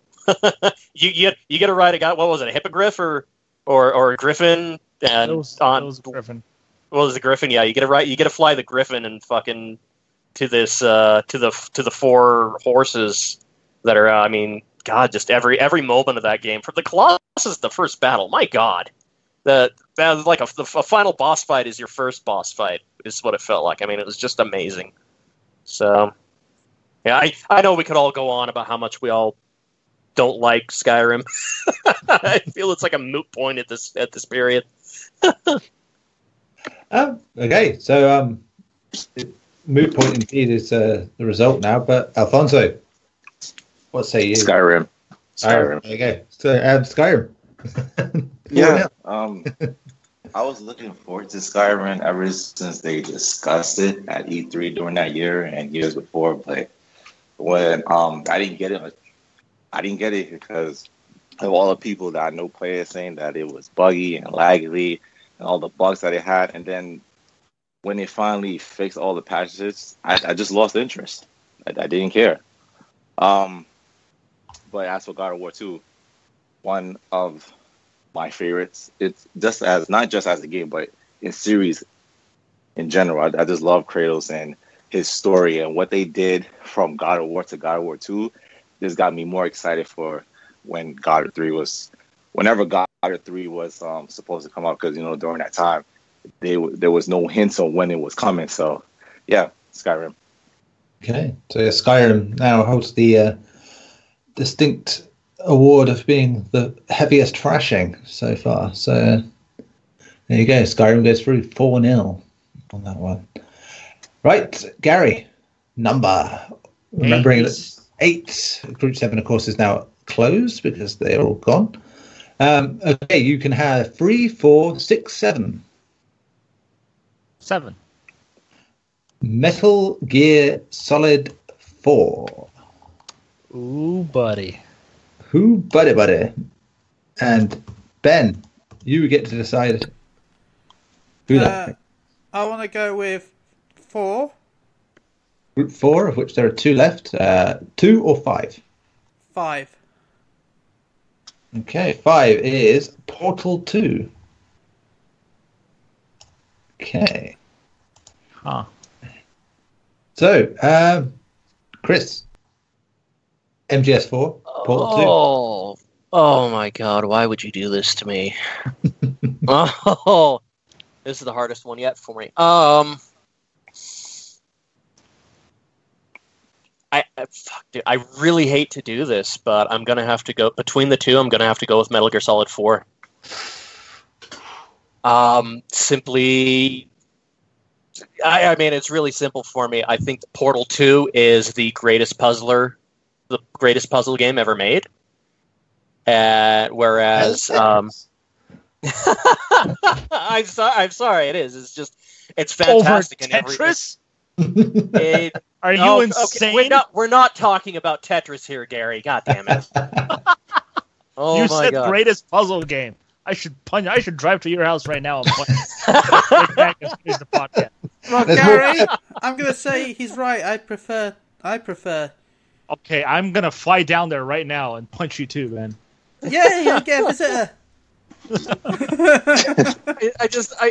you get to ride a guy. What was it? A hippogriff or a griffin? And it was a griffin. What was the griffin? Yeah, you get to fly the griffin and fucking to this to the 4 horses that are. I mean, God, just every moment of that game. For the Colossus, the first battle. My God, that was like a final boss fight is your first boss fight. Is what it felt like. I mean, it was just amazing. So, yeah, I know we could all go on about how much we all don't like Skyrim. I feel it's like a moot point at this period. Okay, so moot point indeed is the result now. But Alfonso, what say you? Skyrim. There you go. So Skyrim. Yeah. I was looking forward to Skyrim ever since they discussed it at E3 during that year and years before. But when I didn't get it because of all the people that I know play it saying that it was buggy and laggy and all the bugs that it had. And then when they finally fixed all the patches, I just lost interest. I didn't care. But as for God of War 2, one of my favorites. It's just not just as a game, but in series in general. I just love Kratos and his story, and what they did from God of War to God of War 2 just got me more excited for whenever God of 3 was supposed to come out, because during that time there was no hints on when it was coming. So yeah, Skyrim. Okay, so Skyrim now holds the distinct award of being the heaviest thrashing so far. So there you go. Skyrim goes through 4-0 on that one. Right, Garri, number. Remembering that 8, Group 7, of course, is now closed because they're all gone. Okay, you can have 3, 4, 6, 7. 7. Metal Gear Solid 4. Ooh, buddy. Who, buddy? And Ben, you get to decide who that. I want to go with 4. Group 4, of which there are 2 left. 2 or 5? 5. Okay, 5 is Portal 2. Okay. Huh. So, Chris, MGS4, Portal 2. Oh my God! Why would you do this to me? Oh, this is the hardest one yet for me. Fuck, dude, I really hate to do this, but I'm gonna have to go between the two. I'm gonna have to go with Metal Gear Solid 4. Simply, I mean, it's really simple for me. I think Portal 2 is the greatest puzzle game ever made. Whereas, I'm sorry, it is. It's fantastic. Over Tetris? Are you insane? Okay, we're not talking about Tetris here, Garri. God damn it! You said greatest puzzle game. I should drive to your house right now and punch. The podcast. Well, Garri, I'm gonna say he's right. I prefer. Okay, I'm gonna fly down there right now and punch you too, man. Yeah, you get a visitor.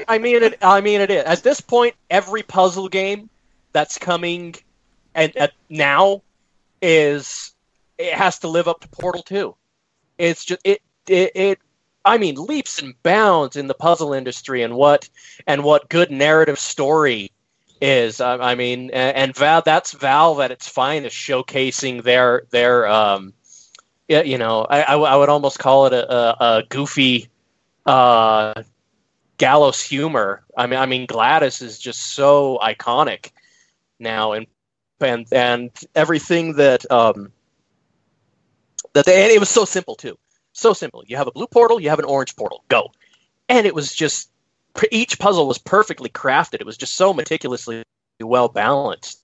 I mean it is. At this point, every puzzle game that's coming and now it has to live up to Portal 2. It's just I mean, leaps and bounds in the puzzle industry and what good narrative story is. I mean, and that's Valve at its finest, showcasing their I would almost call it a goofy gallows humor. I mean, Gladys is just so iconic now, and everything that it was so simple too. So simple. You have a blue portal, you have an orange portal, go. And it was just, each puzzle was perfectly crafted. It was just so meticulously well balanced.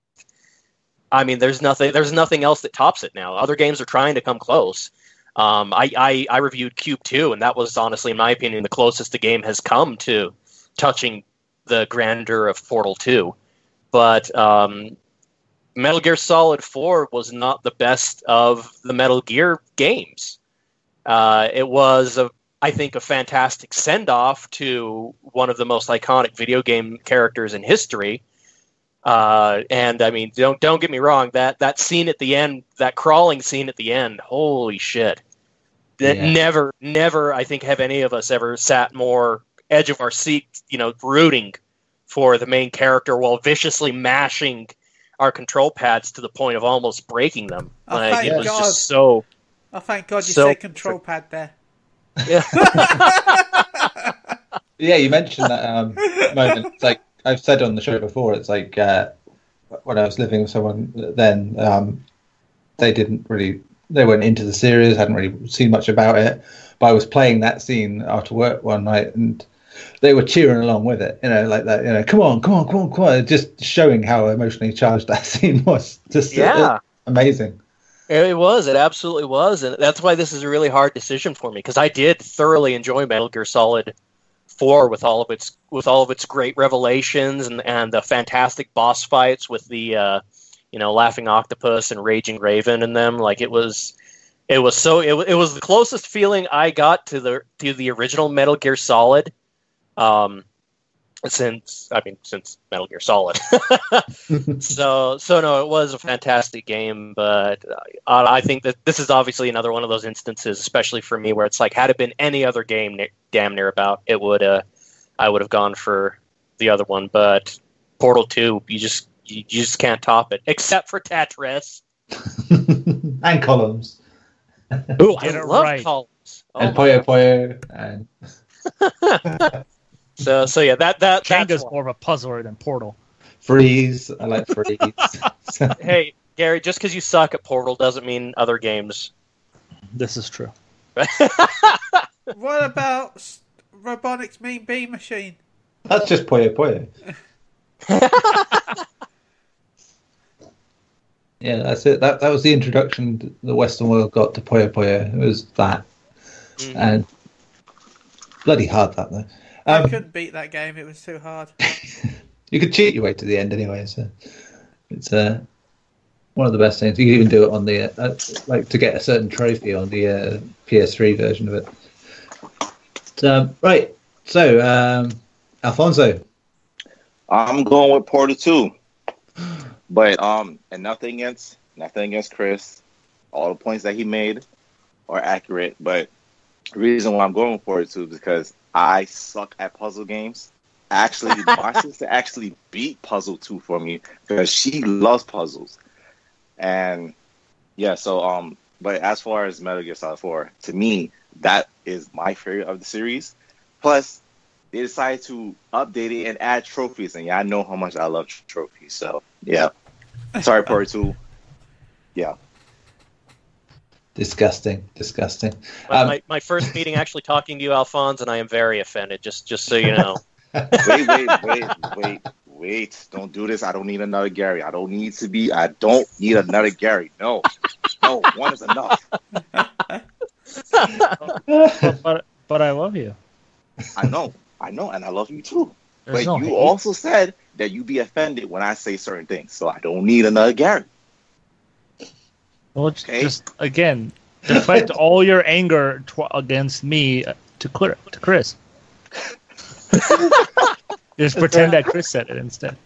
I mean, there's nothing else that tops it now. Other games are trying to come close. I reviewed Cube 2, and that was honestly, in my opinion, the closest the game has come to touching the grandeur of Portal 2. But Metal Gear Solid 4 was not the best of the Metal Gear games. It was, I think, a fantastic send-off to one of the most iconic video game characters in history. And I mean, don't get me wrong, that scene at the end, that crawling scene at the end, holy shit. Never, I think, have any of us ever sat more edge of our seat, rooting for the main character while viciously mashing our control pads to the point of almost breaking them. It was just so... Oh, thank God you said control pad there. Yeah. Yeah, you mentioned that moment. It's like I've said on the show before, it's like when I was living with someone then, they weren't into the series, hadn't really seen much about it, but I was playing that scene after work one night and they were cheering along with it, like that, come on, just showing how emotionally charged that scene was. Just amazing. It absolutely was, and that's why this is a really hard decision for me, because I did thoroughly enjoy Metal Gear Solid 4 with all of its great revelations and the fantastic boss fights with the Laughing Octopus and Raging Raven in them. Like it was the closest feeling I got to the original Metal Gear Solid. Since Metal Gear Solid. so no, it was a fantastic game, but I think that this is obviously another one of those instances, especially for me, where it's like, had it been any other game damn near about, I would have gone for the other one, but Portal 2, you just can't top it, except for Tetris. And columns. Ooh, I get it love right. columns. And Puyo Puyo and So yeah, that's Jenga's one. more of a puzzler than Portal. Freeze. I like Freeze. Hey, Gary, just because you suck at Portal doesn't mean other games. This is true. What about Robotics Mean Bean Machine? That's just Puyo Puyo. Yeah, that's it. That was the introduction the Western world got to Puyo Puyo. It was that. And bloody hard that though. I couldn't beat that game. It was too hard. You could cheat your way to the end anyway. So it's one of the best things. You can even do it on the like to get a certain trophy on the PS3 version of it. Right. So Alfonso, I'm going with Portal 2. But and nothing against Chris. All the points that he made are accurate. But the reason why I'm going with Portal 2 is because I suck at puzzle games. Actually, my sister actually beat Puzzle 2 for me because she loves puzzles. And yeah, so but as far as Metal Gear Solid 4, to me, that is my favorite of the series. Plus, they decided to update it and add trophies, and yeah, I know how much I love trophies. So yeah, sorry, Portal 2. Yeah. Disgusting. My first meeting actually talking to you, Alphonse, and I am very offended. Just so you know. Wait! Don't do this. I don't need another Garri. I don't need another Garri. No, one is enough. But I love you. I know, and I love you too. There's but no you hate. also said that you be offended when I say certain things, so I don't need another Garri. Well, Okay. just again, deflect all your anger against me to Chris. Just pretend that Chris said it instead.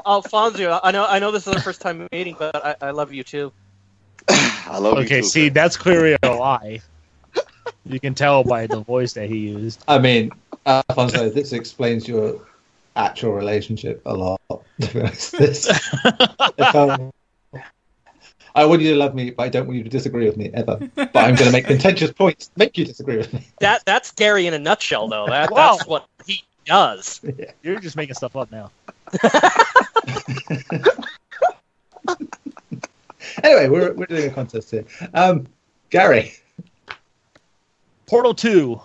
Alfonso, I know this is the first time meeting, but I love you too. I love you Okay, too. see, that's clearly a lie. You can tell by the voice that he used. I mean, Alfonso, this explains your actual relationship a lot. To be honest. I want you to love me, but I don't want you to disagree with me ever. But I'm going to make contentious points to make you disagree with me. That's Gary in a nutshell, though. That's what he does. Yeah. You're just making stuff up now. Anyway, we're doing a contest here. Garri. Portal 2.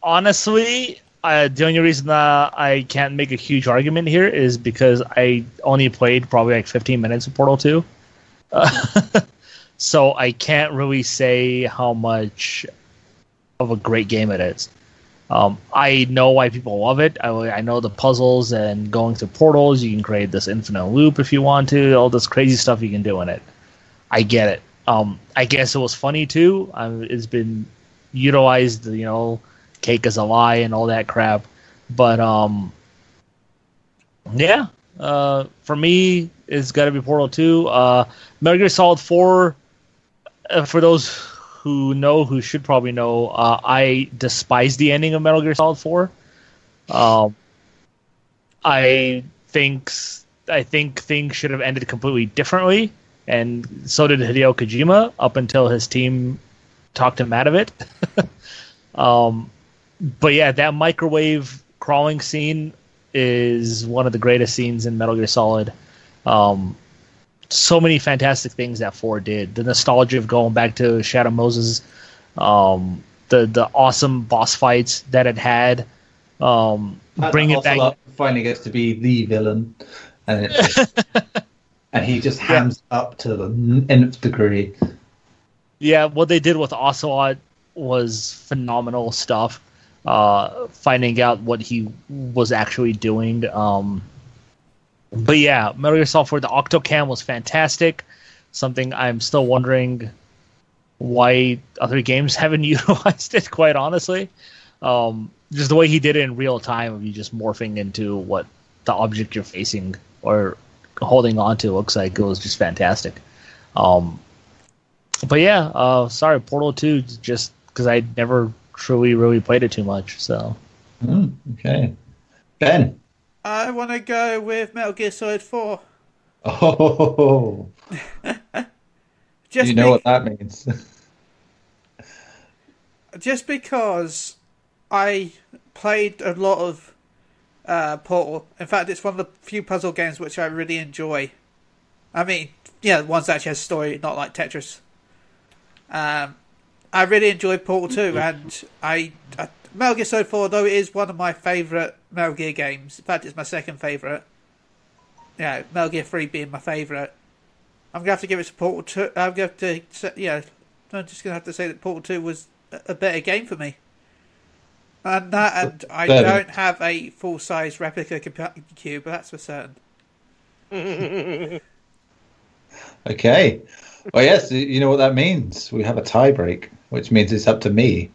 Honestly, the only reason that I can't make a huge argument here is because I only played probably like 15 minutes of Portal 2. So I can't really say how much of a great game it is. I know why people love it. I know the puzzles and going through portals. You can create this infinite loop if you want to. All this crazy stuff you can do in it. I get it. I guess it was funny too. It's been utilized, cake is a lie and all that crap. But yeah, for me, it's got to be Portal 2. Metal Gear Solid 4. For those who should probably know, I despise the ending of Metal Gear Solid 4. I think things should have ended completely differently, and so did Hideo Kojima up until his team talked him out of it. But yeah, that microwave crawling scene is one of the greatest scenes in Metal Gear Solid. So many fantastic things that 4 did. The nostalgia of going back to Shadow Moses, the awesome boss fights that it had, bring it back. Finally gets to be the villain, and and he just hams up to the nth degree. Yeah, what they did with Ocelot was phenomenal stuff. Finding out what he was actually doing. But yeah, Metal Gear Solid 4, the Octocam was fantastic. Something I'm still wondering why other games haven't utilized it, quite honestly. Just the way he did it in real time, of you just morphing into what the object you're facing or holding on to looks like. It was just fantastic. But yeah, sorry, Portal 2, just because I never truly really played it too much. So Okay. Ben. I want to go with Metal Gear Solid 4. Oh. You know what that means. Just because I played a lot of Portal. In fact, it's one of the few puzzle games which I really enjoy. I mean, yeah, ones that actually has a story, not like Tetris. I really enjoyed Portal 2, and Metal Gear Solid 4, though it is one of my favourite Metal Gear games, in fact, it's my second favourite. Yeah, Metal Gear 3 being my favourite. I'm going to have to give it to Portal 2. I'm just going to have to say that Portal 2 was a better game for me. And I don't have a full-size replica cube, that's for certain. Okay. Well, yes, you know what that means. We have a tie break, which means it's up to me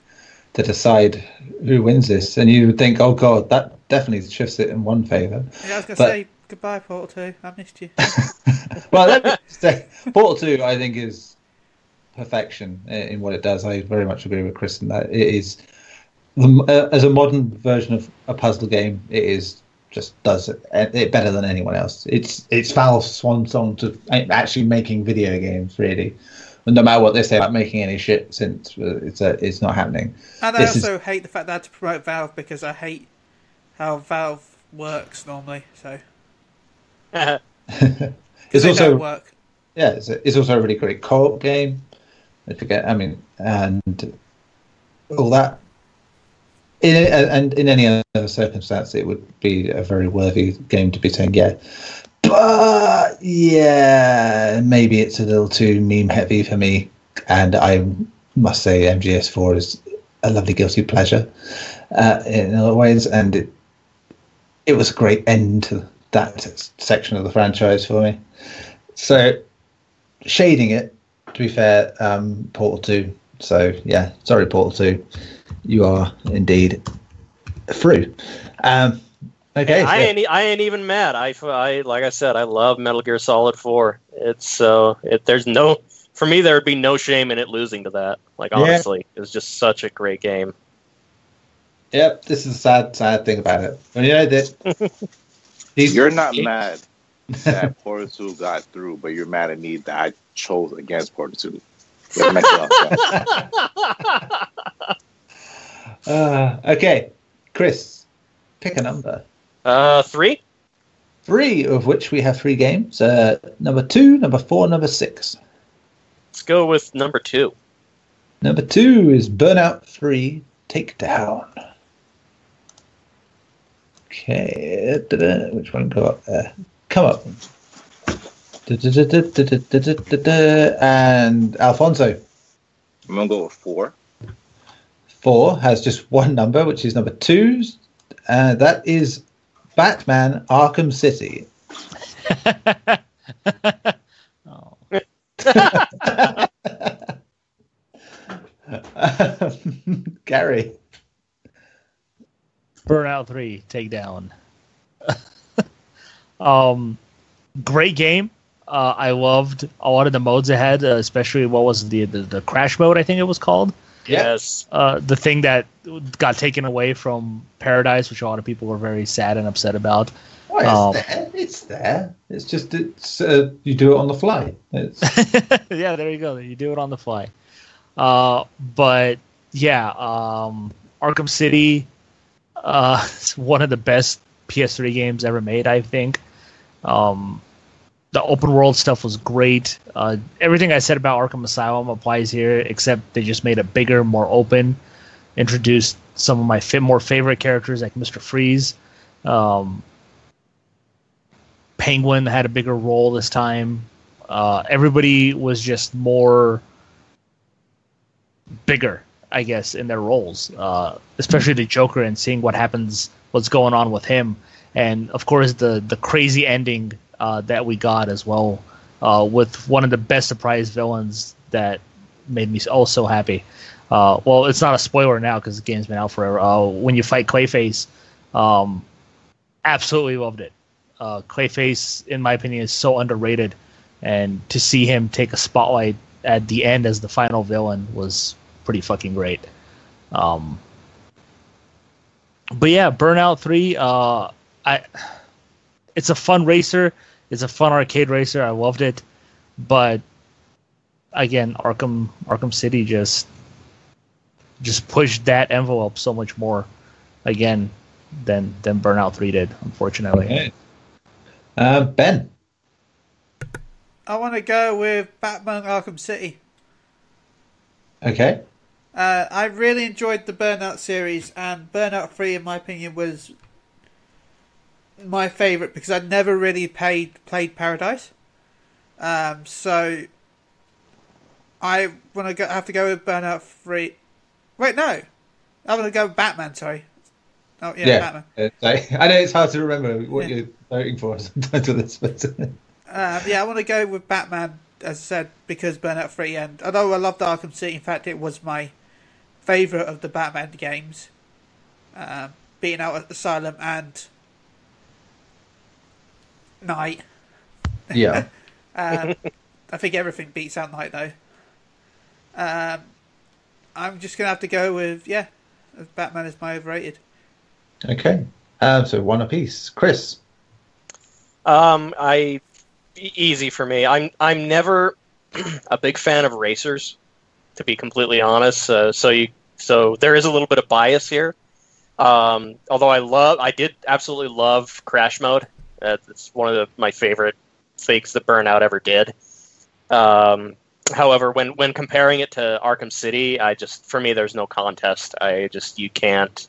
to decide who wins this. And you would think, oh, God, that definitely shifts it in one favour. Yeah, I was going to say, goodbye, Portal 2. I missed you. Well, let me say, Portal 2, I think, is perfection in what it does. I very much agree with Chris in that it is, as a modern version of a puzzle game, it is just does it better than anyone else. It's Valve's swan song to actually making video games, really. And no matter what they say about making any shit, since it's not happening. And I also hate the fact that I had to promote Valve because I hate how Valve works normally. So it's also work. Yeah, it's also a really great co-op game. I forget. I mean, and all that. And in any other circumstance, it would be a very worthy game to be saying, yeah. But, yeah, maybe it's a little too meme-heavy for me. And I must say MGS4 is a lovely guilty pleasure in other ways. And it was a great end to that section of the franchise for me. So, shading it, to be fair, Portal 2. So, yeah, sorry, Portal 2. You are indeed through. Okay. I ain't even mad. I like I said, I love Metal Gear Solid 4. There's no, for me, there would be no shame in it losing to that. Like, honestly, it was just such a great game. Yep, this is a sad thing about it. And you know that you're not mad that Portal 2 got through, but you're mad at me that I chose against Portal 2. Okay, Chris, pick a number. 3. 3, of which we have 3 games. Number 2, number 4, number 6. Let's go with number 2. Number 2 is Burnout 3 Takedown. Okay, which one go up there? Come up. And Alfonso. I'm gonna go with 4. 4 has just one number, which is number 2. That is Batman Arkham City. Oh. Garri. Burnout 3 Takedown. Great game. I loved a lot of the modes it had, especially what was the crash mode, I think it was called. Yes. The thing that got taken away from Paradise, which a lot of people were very sad and upset about. Oh, it's there. It's there. It's just you do it on the fly. Yeah, there you go. You do it on the fly. But yeah, Arkham City is one of the best PS3 games ever made, I think. The open world stuff was great. Everything I said about Arkham Asylum applies here, except they just made it bigger, more open, introduced some of my more favorite characters like Mr. Freeze. Penguin had a bigger role this time. Everybody was just more bigger, I guess, in their roles, especially the Joker, and seeing what's going on with him. And of course, the crazy ending that we got as well, with one of the best surprise villains that made me so happy. Well, it's not a spoiler now because the game's been out forever. When you fight Clayface, absolutely loved it. Clayface, in my opinion, is so underrated, and to see him take a spotlight at the end as the final villain was pretty fucking great. But yeah, Burnout 3, it's a fun racer. It's a fun arcade racer. I loved it. But again, Arkham City just pushed that envelope so much more again than Burnout 3 did, unfortunately. Okay. Ben. I want to go with Batman Arkham City. Okay. I really enjoyed the Burnout series, and Burnout 3, in my opinion, was my favourite because I'd never really played Paradise. So I want to have to go with Burnout 3. Wait, no. I want to go with Batman, sorry. Oh, yeah. Batman. I know it's hard to remember what you're voting for sometimes with this, but... I want to go with Batman, as I said, because Burnout 3, and although I loved Arkham City, in fact, it was my favourite of the Batman games, beating out Asylum and Night. Yeah. I think everything beats out Night, though. I'm just going to have to go with, Batman is my overrated. Okay. So one apiece. Chris. Easy for me. I'm never a big fan of racers, to be completely honest. So there is a little bit of bias here. Although I did absolutely love Crash Mode. It's one of my favorite things that Burnout ever did. However, when comparing it to Arkham City, for me, there's no contest. You can't.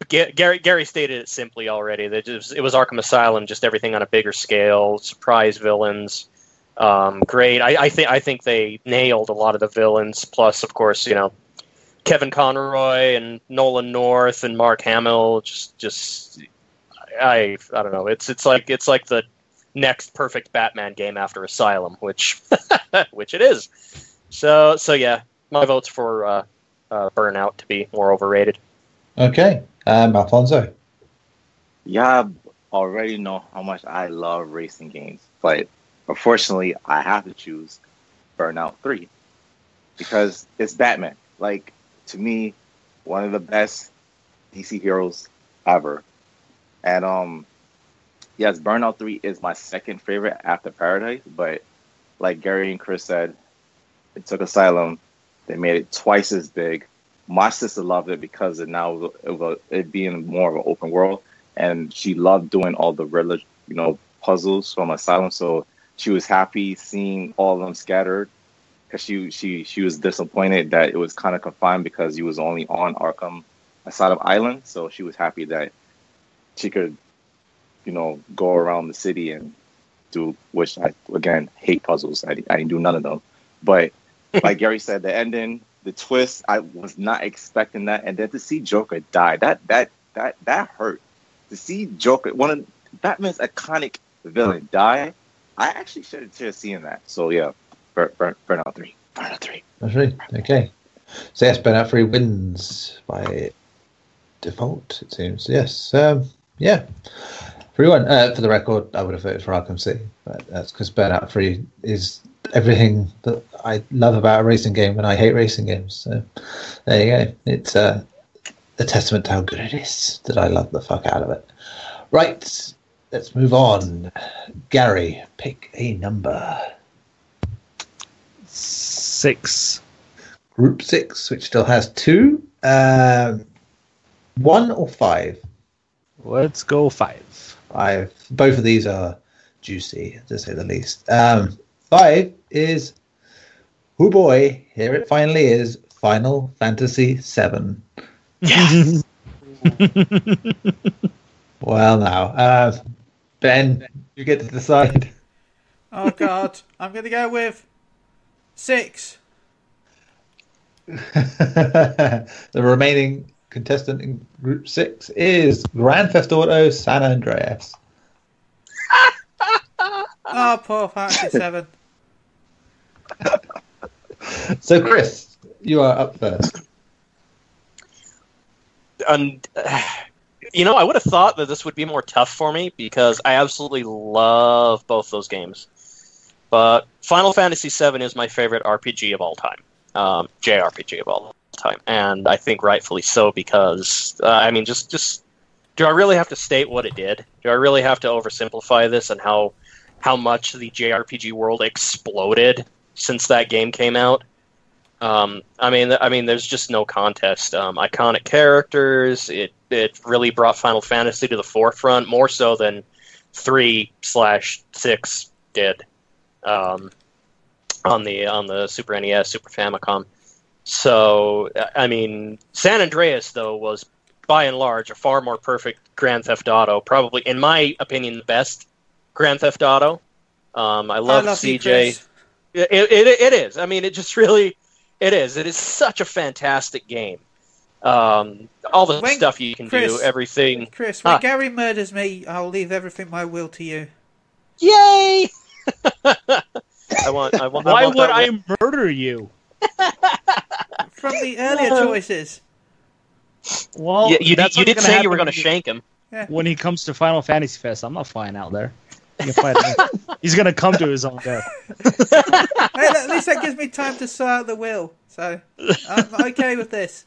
Garri stated it simply already. It was Arkham Asylum, just everything on a bigger scale, surprise villains. Great. I think they nailed a lot of the villains. Plus, of course, Kevin Conroy and Nolan North and Mark Hamill. I don't know. It's like the next perfect Batman game after Asylum, which it is. So yeah, my vote's for Burnout to be more overrated. Okay. Alfonso. Yeah, I already know how much I love racing games, but unfortunately, I have to choose Burnout 3 because it's Batman. Like, to me, one of the best DC heroes ever. And yes, Burnout 3 is my second favorite after Paradise, but like Garri and Chris said, it took Asylum. They made it twice as big. My sister loved it because it being more of an open world, and she loved doing all the Riddler, puzzles from Asylum. So she was happy seeing all of them scattered, because she was disappointed that it was kind of confined because he was only on Arkham Asylum Island. So she was happy that she could, go around the city and do, which I again hate puzzles. I didn't do none of them, but like Garri said, the ending. The twist, I was not expecting that, and then to see Joker die, that hurt. To see Joker, one of Batman's iconic villain, die, I actually should have seen that. So yeah, Burnout 3. Burnout 3. That's right. Okay. So yes, Burnout 3 wins by default, it seems. Yes. Yeah. 3-1. For the record, I would have voted for Arkham City, but that's because Burnout 3 is everything that I love about a racing game, and I hate racing games. So there you go. It's a testament to how good it is that I love the fuck out of it. Right, let's move on. Garri, pick a number. 6. Group 6, which still has 2. 1 or 5? Let's go 5. 5. Both of these are juicy, to say the least. 5 is, oh boy, here it finally is, Final Fantasy VII. Yes! Well, now, Ben, you get to decide. Oh, God. I'm going to go with 6. The remaining contestant in Group 6 is Grand Theft Auto San Andreas. Oh, poor Fantasy 7. So, Chris, you are up first. And I would have thought that this would be more tough for me because I absolutely love both those games. But Final Fantasy VII is my favorite RPG of all time, JRPG of all time, and I think rightfully so because just do I really have to state what it did? Do I really have to oversimplify this and how how much the JRPG world exploded since that game came out. I mean, there's just no contest. Iconic characters. It really brought Final Fantasy to the forefront, more so than 3/6 did on the Super NES, Super Famicom. So, I mean, San Andreas, though, was by and large a far more perfect Grand Theft Auto. Probably, in my opinion, the best Grand Theft Auto. I love CJ. It is. I mean, it just really. It is. It is such a fantastic game. All the stuff you can do, everything. Chris, when Garri murders me, I'll leave everything my will to you. Yay! Why would I murder you? From the earlier choices. Well, you did say you were going to shank him. Yeah. When he comes to Final Fantasy Fest, I'm not flying out there. He's going to come to his own death. Hey, at least that gives me time to sort out the will. So I'm okay with this.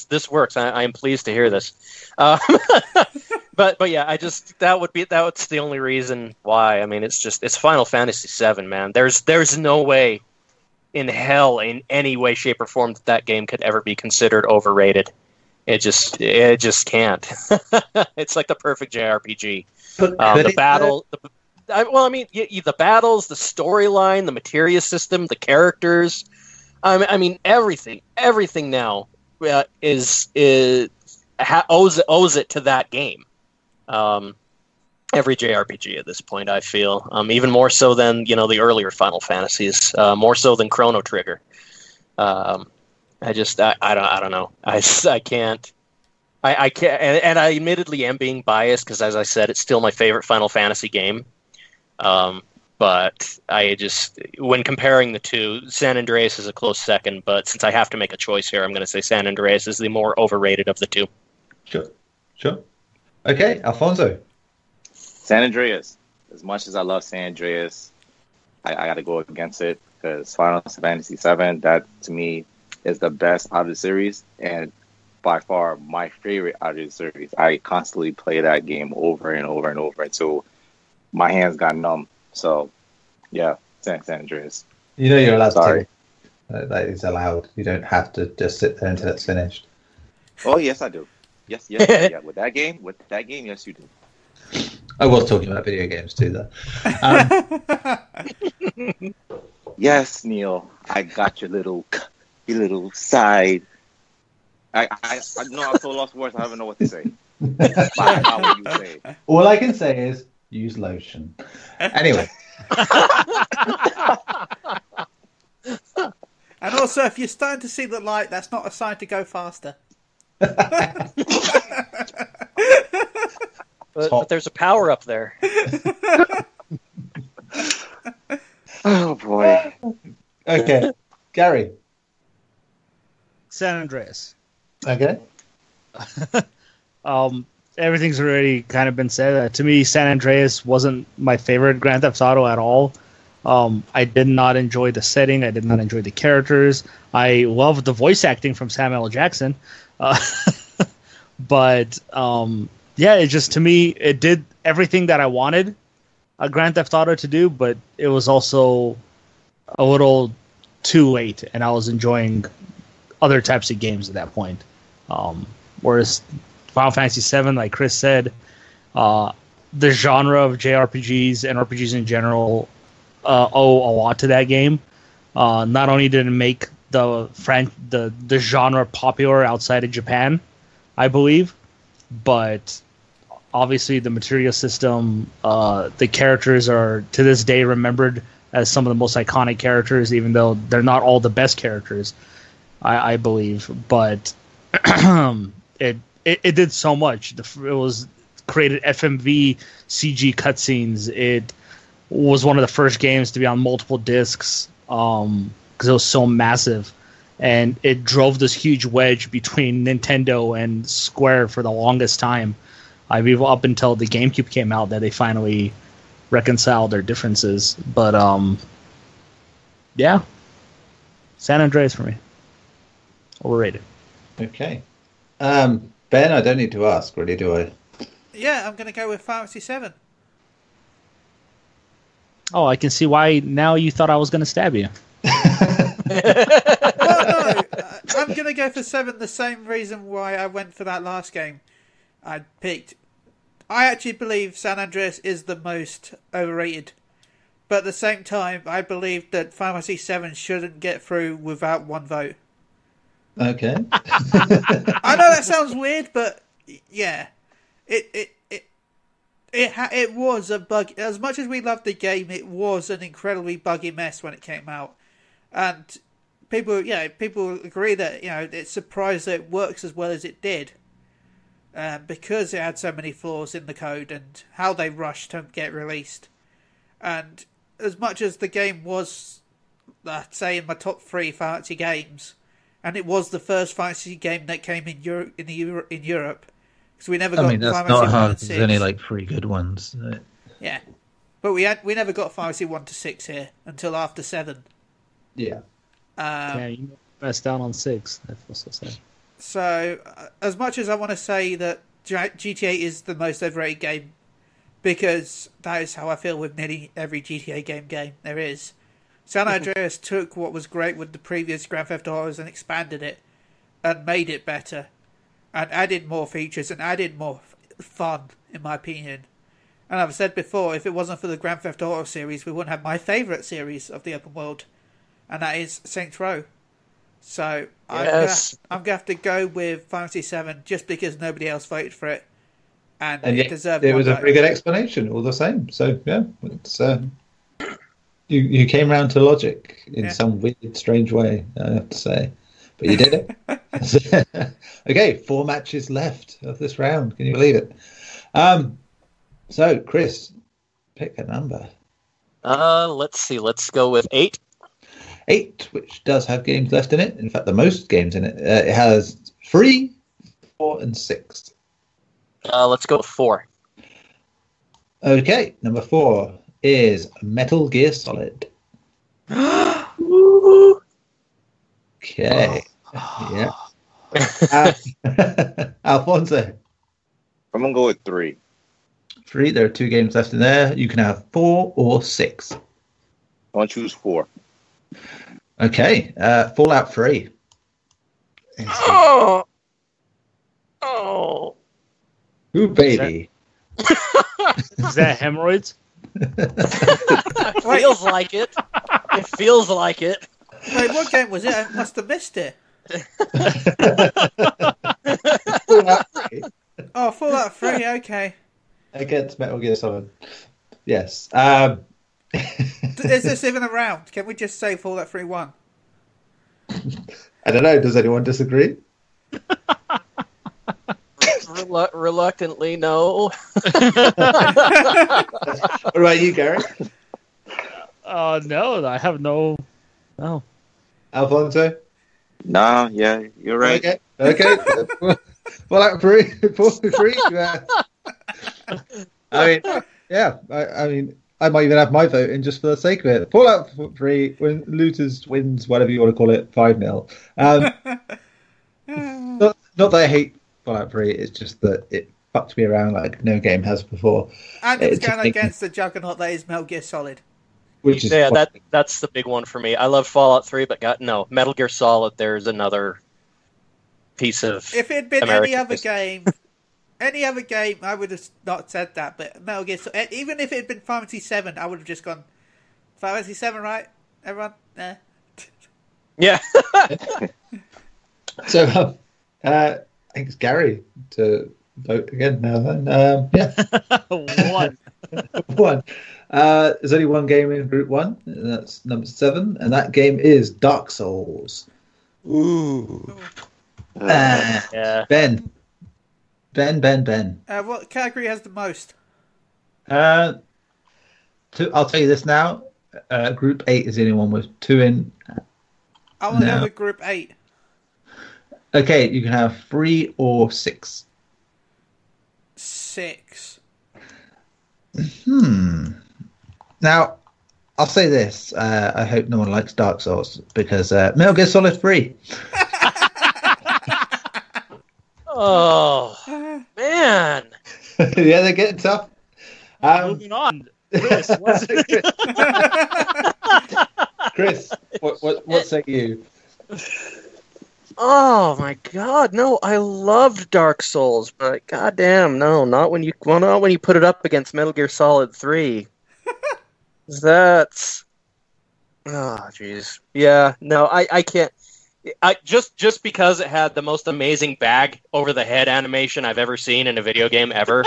This works. I am pleased to hear this. But yeah, that's the only reason why. I mean, it's Final Fantasy VII, man. There's no way in hell, in any way, shape, or form, that game could ever be considered overrated. It just can't. It's like the perfect JRPG. The battle. The battles, the storyline, the materia system, the characters. I mean, everything now owes it to that game. Every JRPG at this point, I feel, even more so than the earlier Final Fantasies, more so than Chrono Trigger. I don't know. I can't. I can't, and I admittedly am being biased because, as I said, it's still my favorite Final Fantasy game. But when comparing the two, San Andreas is a close second. But since I have to make a choice here, I'm going to say San Andreas is the more overrated of the two. Sure. Okay, Alfonso. San Andreas. As much as I love San Andreas, I got to go against it because Final Fantasy VII, that to me is the best out of the series and by far my favorite out of the series. I constantly play that game over and over and over until my hands got numb. So, yeah, San Andreas. You're allowed to. That is allowed. You don't have to just sit there until it's finished. Oh, yes, I do. Yes, yeah. With that game, yes, you do. I was talking about video games too, though. Yes, Neil, I got your little side. I know I'm so lost for words. I don't even know what to say. How would you say it? All I can say is use lotion. Anyway. And also, if you're starting to see the light, that's not a sign to go faster. But there's a power up there. Oh boy. Okay, Garri. San Andreas. Okay. Everything's already kind of been said. To me, San Andreas wasn't my favorite Grand Theft Auto at all. I did not enjoy the setting. I did not enjoy the characters. I loved the voice acting from Samuel L. Jackson. But it just, to me, it did everything that I wanted a Grand Theft Auto to do, but it was also a little too late, and I was enjoying other types of games at that point. Whereas Final Fantasy VII, like Chris said, the genre of JRPGs and RPGs in general owe a lot to that game. Not only did it make the genre popular outside of Japan, I believe, but obviously the material system, the characters are to this day remembered as some of the most iconic characters, even though they're not all the best characters, I believe. But it did so much. It was created FMV CG cutscenes. It was one of the first games to be on multiple discs because it was so massive. And it drove this huge wedge between Nintendo and Square for the longest time. I mean, up until the GameCube came out, that they finally reconciled their differences. But San Andreas for me. Overrated. Okay. Ben, I don't need to ask, really, do I? Yeah, I'm going to go with Final Fantasy VII. Oh, I can see why now you thought I was going to stab you. Well, no, I'm going to go for 7 the same reason why I went for that last game I picked. I actually believe San Andreas is the most overrated. But at the same time, I believe that Final Fantasy 7 shouldn't get through without one vote. Okay. I know that sounds weird, but yeah. It was a bug. As much as we loved the game, it was an incredibly buggy mess when it came out. And people agree that it's surprised that it works as well as it did, because it had so many flaws in the code and how they rushed to get released. And as much as the game was, say, in my top 3 fantasy games, and it was the first fantasy game that came in Europe, because we never got. I mean, that's Final not Fantasy 1 hard. and There's 6. only like 3 good ones. Yeah, but we never got Final Fantasy 1 to 6 here until after 7. Yeah. Yeah, you messed down on 6. That's what's so sad. So, as much as I want to say that GTA is the most overrated game, because that is how I feel with nearly every GTA game there is, San Andreas took what was great with the previous Grand Theft Autos and expanded it, and made it better, and added more features, and added more fun, in my opinion. And I've said before, if it wasn't for the Grand Theft Auto series, we wouldn't have my favourite series of the open world, and that is Saints Row. So Yes. I'm gonna have to go with Final Fantasy 7 just because nobody else voted for it, and And it yet, deserved. it one was a vote. very good explanation, all the same. So yeah, it's you came round to logic in some weird, strange way. I have to say, but you did it. Okay, 4 matches left of this round. Can you believe it? So Chris, pick a number. Let's see. Let's go with 8. 8, which does have games left in it. In fact, the most games in it. It has 3, 4, and 6. Let's go with 4. Okay, number 4 is Metal Gear Solid. Okay. Yeah. Alfonso. I'm gonna go with 3. 3. There are 2 games left in there. You can have 4 or 6. I want to choose 4. Okay. Fallout 3. Oh. Ooh, baby. Is that hemorrhoids? Feels like it. It feels like it. Wait, what game was it? I must have missed it. Fallout 3 Oh, Fallout 3. Okay. against Metal Gear Solid. Yes. Is this even a round? Can we just say Fallout 3 won? I don't know. Does anyone disagree? Reluctantly, no. What about you, Garri? No, I have no. Alfonso? Nah, yeah, you're right. Okay. Fallout 3. Yeah. I mean, yeah. I mean, I might even have my vote in just for the sake of it. Fallout 3, when Looters wins, whatever you want to call it, 5-0. Not that I hate Fallout 3, it's just that it fucked me around like no game has before. And it was going against the juggernaut that is Metal Gear Solid. Which is that's the big one for me. I love Fallout 3, but Metal Gear Solid. There's another piece of. If it had been American any other history. game, I would have not said that. But Metal Gear Solid, even if it had been Final Fantasy 7, I would have just gone Final Fantasy 7, right? Everyone, Yeah. So, I think it's Garri to vote again now. Then, yeah, 1. 1. There's only one game in Group 1, and that's number 7, and that game is Dark Souls. Ooh. Yeah. Ben. what category has the most? I'll tell you this now. Group 8 is the only one with 2 in. I want to No. go with Group 8. Okay, you can have 3 or 6. 6. Now, I'll say this. I hope no one likes Dark Souls because Metal Gear Solid 3. Oh man. Yeah, they're getting tough. Moving on. Chris, Chris, what say you? Oh my God, no! I loved Dark Souls, but goddamn, no, not when you put it up against Metal Gear Solid 3. That's jeez, yeah, no, I can't. I just because it had the most amazing bag over the head animation I've ever seen in a video game ever.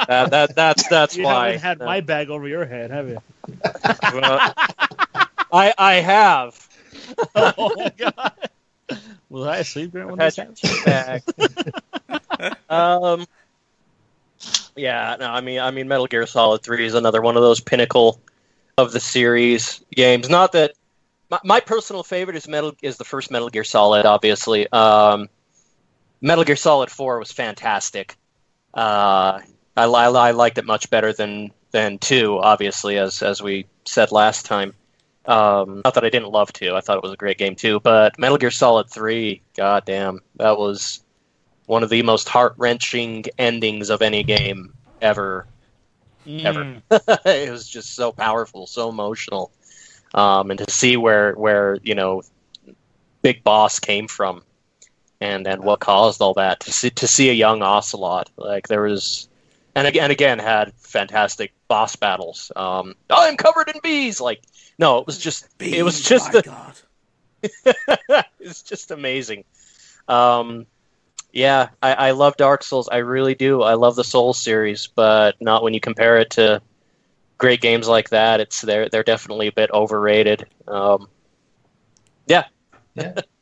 That's you why. You haven't had my bag over your head, have you? I have. Oh my God. Was I asleep during one of those times? Yeah, no, I mean, Metal Gear Solid 3 is another one of those pinnacle of the series games. Not that my personal favorite is the first Metal Gear Solid, obviously. Metal Gear Solid 4 was fantastic. I liked it much better than 2, obviously, as we said last time. Not that I didn't love 2. I thought it was a great game too. But Metal Gear Solid 3, goddamn, that was one of the most heart-wrenching endings of any game ever. Ever. It was just so powerful, so emotional. And to see where Big Boss came from and what caused all that. To see a young Ocelot, like there was, and again had fantastic boss battles. I'm covered in bees, like. No, it was just. Bees, it was just. God. It's just amazing. Yeah, I love Dark Souls. I really do. I love the Souls series, but not when you compare it to great games like that. They're definitely a bit overrated. Yeah.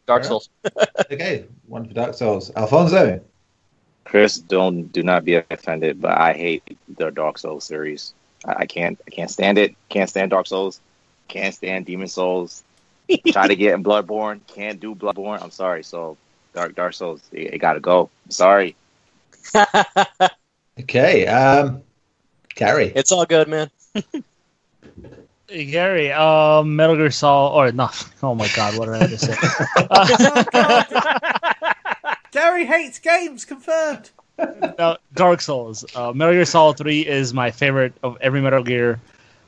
Dark Souls. Okay, one for Dark Souls. Alfonso. Chris, do not be offended, but I hate the Dark Souls series. I can't stand it. Can't stand Dark Souls. Can't stand Demon Souls. Try to get in Bloodborne. Can't do Bloodborne. I'm sorry. So Dark Souls, it gotta go. I'm sorry. Okay, Garri. It's all good, man. Hey, Garri, Metal Gear Solid, or no? Oh my God, what did I just say? Garri hates games. Confirmed. No, Dark Souls. Metal Gear Solid 3 is my favorite of every Metal Gear.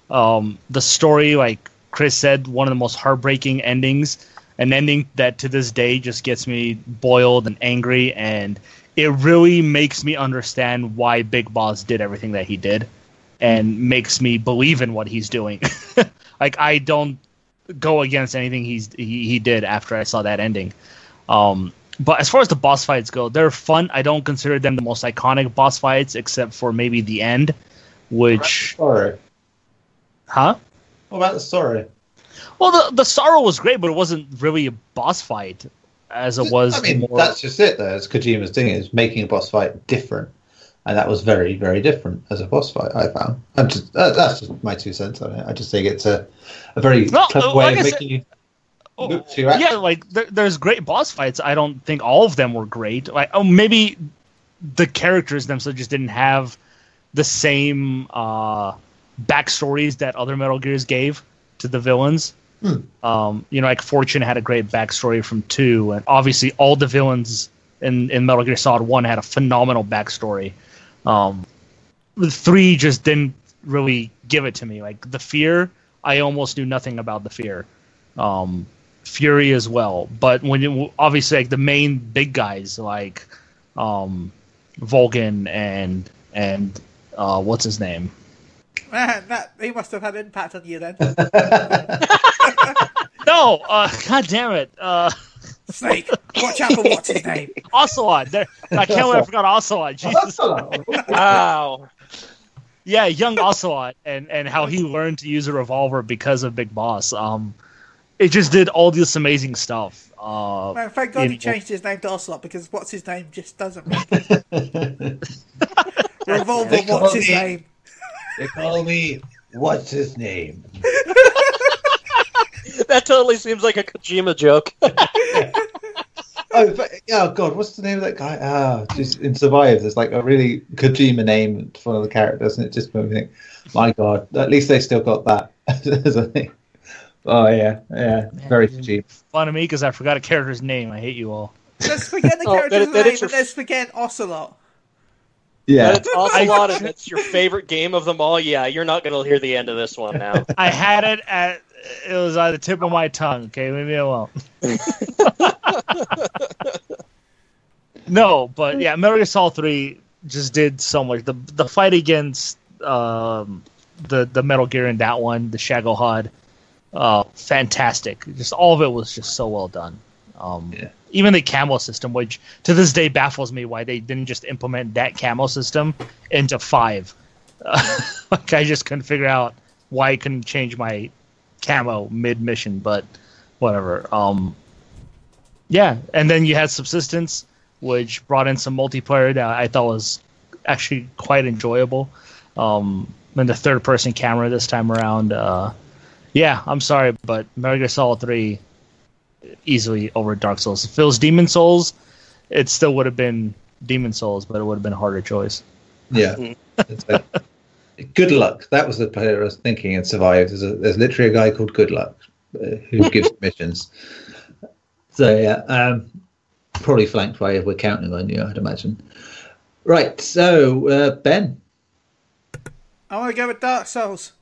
The story, like Chris said, one of the most heartbreaking endings. An ending that to this day just gets me boiled and angry, and it really makes me understand why Big Boss did everything that he did, and makes me believe in what he's doing. Like, I don't go against anything he did after I saw that ending. But as far as the boss fights go, they're fun. I don't consider them the most iconic boss fights, except for maybe the end, which... Sorry. Huh? What about the story? Well, the sorrow was great, but it wasn't really a boss fight as it was. I mean, more... that's just it, though. As Kojima's doing is making a boss fight different, and that was very, very different as a boss fight. I found. That's just my 2 cents on it. I just think it's a very clever way of making you look to action. Yeah, like there's great boss fights. I don't think all of them were great. Like, maybe the characters themselves just didn't have the same backstories that other Metal Gears gave to the villains. Like Fortune had a great backstory from 2, and obviously all the villains in Metal Gear Solid 1 had a phenomenal backstory. 3 just didn't really give it to me. Like the Fear, I almost knew nothing about the Fear. Fury as well, but when obviously like the main big guys like Vulcan and what's his name? Man, he must have had an impact on you then. No, God damn it. Snake, watch out for what's his name. Ocelot. I can't believe I forgot Ocelot. Jesus. Wow. Yeah, young Ocelot and how he learned to use a revolver because of Big Boss. It just did all this amazing stuff. Man, thank God he changed his name to Ocelot, because what's his name just doesn't make Revolver, what's his name? They call me what's his name? That totally seems like a Kojima joke. Oh God, what's the name of that guy? Just in Survive, there's like a really Kojima name for one of the characters, and it just made me think, my God, at least they still got that as a thing. Oh yeah, very Kojima. Fun of me because I forgot a character's name. I hate you all. Let's forget the character's name, but let's forget Ocelot. Yeah. It's Ocelot, and it's your favorite game of them all. Yeah, you're not going to hear the end of this one now. I had it was on the tip of my tongue. Okay, leave me alone. No, but yeah, Metal Gear Solid 3 just did so much. The fight against the Metal Gear in that one, the Shagohod, fantastic. Just all of it was just so well done. Even the camo system, which to this day baffles me why they didn't just implement that camo system into 5. Like I just couldn't figure out why I couldn't change my camo mid-mission, but whatever. Yeah, and then you had Subsistence, which brought in some multiplayer that I thought was actually quite enjoyable. And the third-person camera this time around. Yeah, I'm sorry, but Metal Gear Solid 3 easily over Dark Souls. If it was Demon Souls, it still would have been Demon Souls, but it would have been a harder choice. Yeah. Good Luck. That was the player I was thinking and survived. There's literally a guy called Good Luck who gives missions. So, yeah, probably flanked by if we're counting on you, I'd imagine. Right, so, Ben. I want to go with Dark Souls.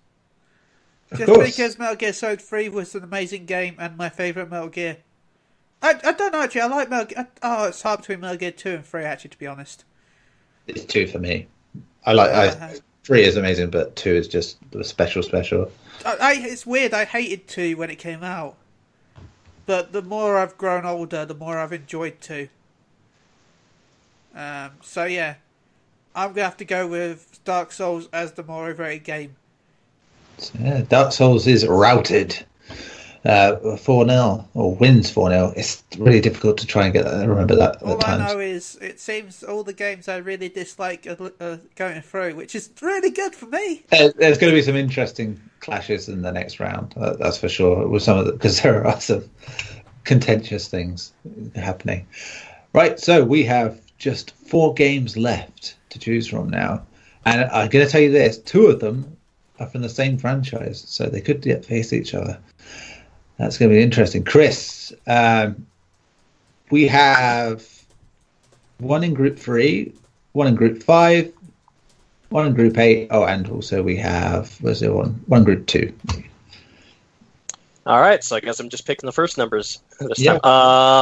Just because Metal Gear Solid 3 was an amazing game and my favourite Metal Gear. I don't know, actually. I like Metal Gear. Oh, it's hard between Metal Gear 2 and 3, actually, to be honest. It's 2 for me. 3 is amazing, but 2 is just the special. It's weird. I hated 2 when it came out. But the more I've grown older, the more I've enjoyed 2. So, yeah. I'm going to have to go with Dark Souls as the more overrated game. Yeah, Dark Souls is routed 4-0 or wins 4-0. It's really difficult to try and remember that. All I know is it seems all the games I really dislike are going through, which is really good for me. There's going to be some interesting clashes in the next round, that's for sure. With some of because there are some contentious things happening. Right, so we have just 4 games left to choose from now, and I'm going to tell you this: 2 of them are from the same franchise, so they could face each other. That's going to be interesting. Chris, we have 1 in Group 3, 1 in Group 5, 1 in Group 8. Oh, and also we have, where's the one? 1 in Group 2. All right, so I guess I'm just picking the first numbers this time.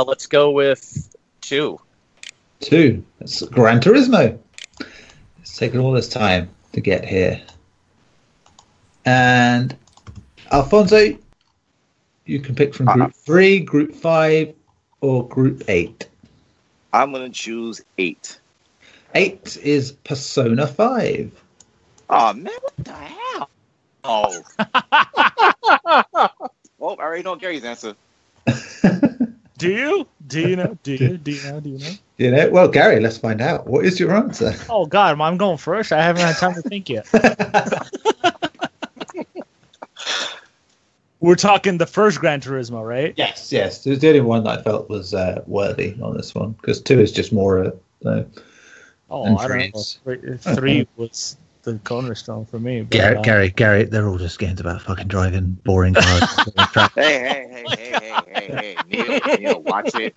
Let's go with 2. 2. That's Gran Turismo. It's taken all this time to get here. And Alfonso, you can pick from Group 3, Group 5, or Group 8. I'm going to choose 8. 8 is Persona 5. Oh, man, what the hell? Oh. Well, I already know Gary's answer. Do you? Do you know? Do you know? You know? Well, Garri, let's find out. What is your answer? Oh, God, I'm going first. I haven't had time to think yet. We're talking the first Gran Turismo, right? Yes. It was the only one that I felt was worthy on this one, because 2 is just more. I don't know. 3 was the cornerstone for me. But, Garri, they're all just games about fucking driving boring cars. Hey, Neil, watch it.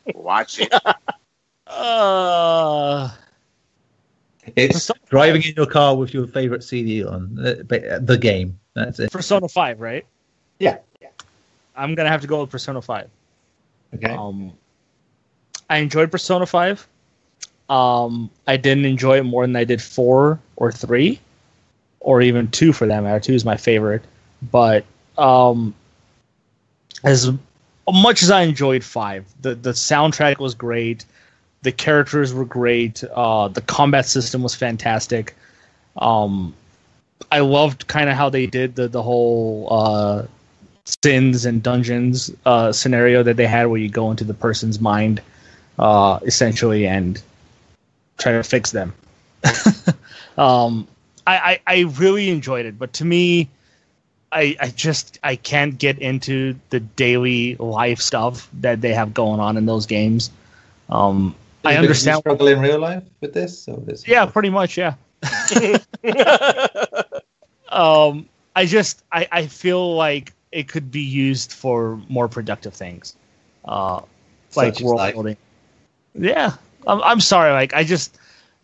It's driving in your car with your favorite CD on the game. That's it. Persona 5, right? Yeah. I'm gonna have to go with Persona 5. Okay. I enjoyed Persona 5. I didn't enjoy it more than I did 4 or 3, or even 2 for that matter. 2 is my favorite. But as much as I enjoyed 5, the soundtrack was great. The characters were great. The combat system was fantastic. I loved kind of how they did the whole sins and dungeons scenario that they had, where you go into the person's mind, essentially, and try to fix them. I really enjoyed it, but to me, I can't get into the daily life stuff that they have going on in those games. I understand. You struggle in real life with this? Yeah, pretty much. Yeah. I feel like it could be used for more productive things, like world building. Yeah, I'm sorry. Like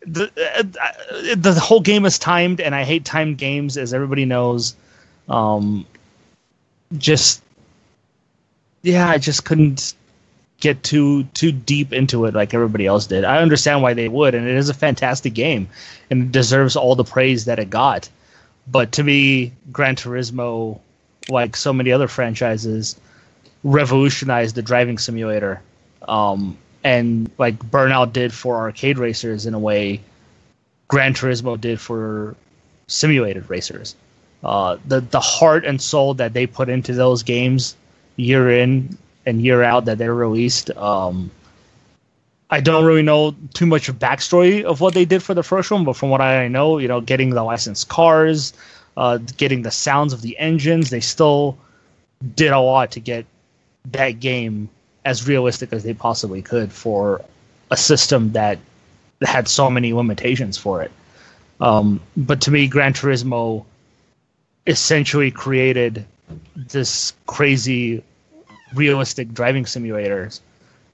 the whole game is timed, and I hate timed games, as everybody knows. I just couldn't get too deep into it like everybody else did. I understand why they would, and it is a fantastic game, and it deserves all the praise that it got. But to me, Gran Turismo, like so many other franchises, revolutionized the driving simulator. And like Burnout did for arcade racers in a way, Gran Turismo did for simulated racers. The heart and soul that they put into those games year in and year out that they're released. I don't really know too much of backstory of what they did for the first one, but from what I know, getting the licensed cars, getting the sounds of the engines, they still did a lot to get that game as realistic as they possibly could for a system that had so many limitations for it. But to me, Gran Turismo essentially created this crazy realistic driving simulators.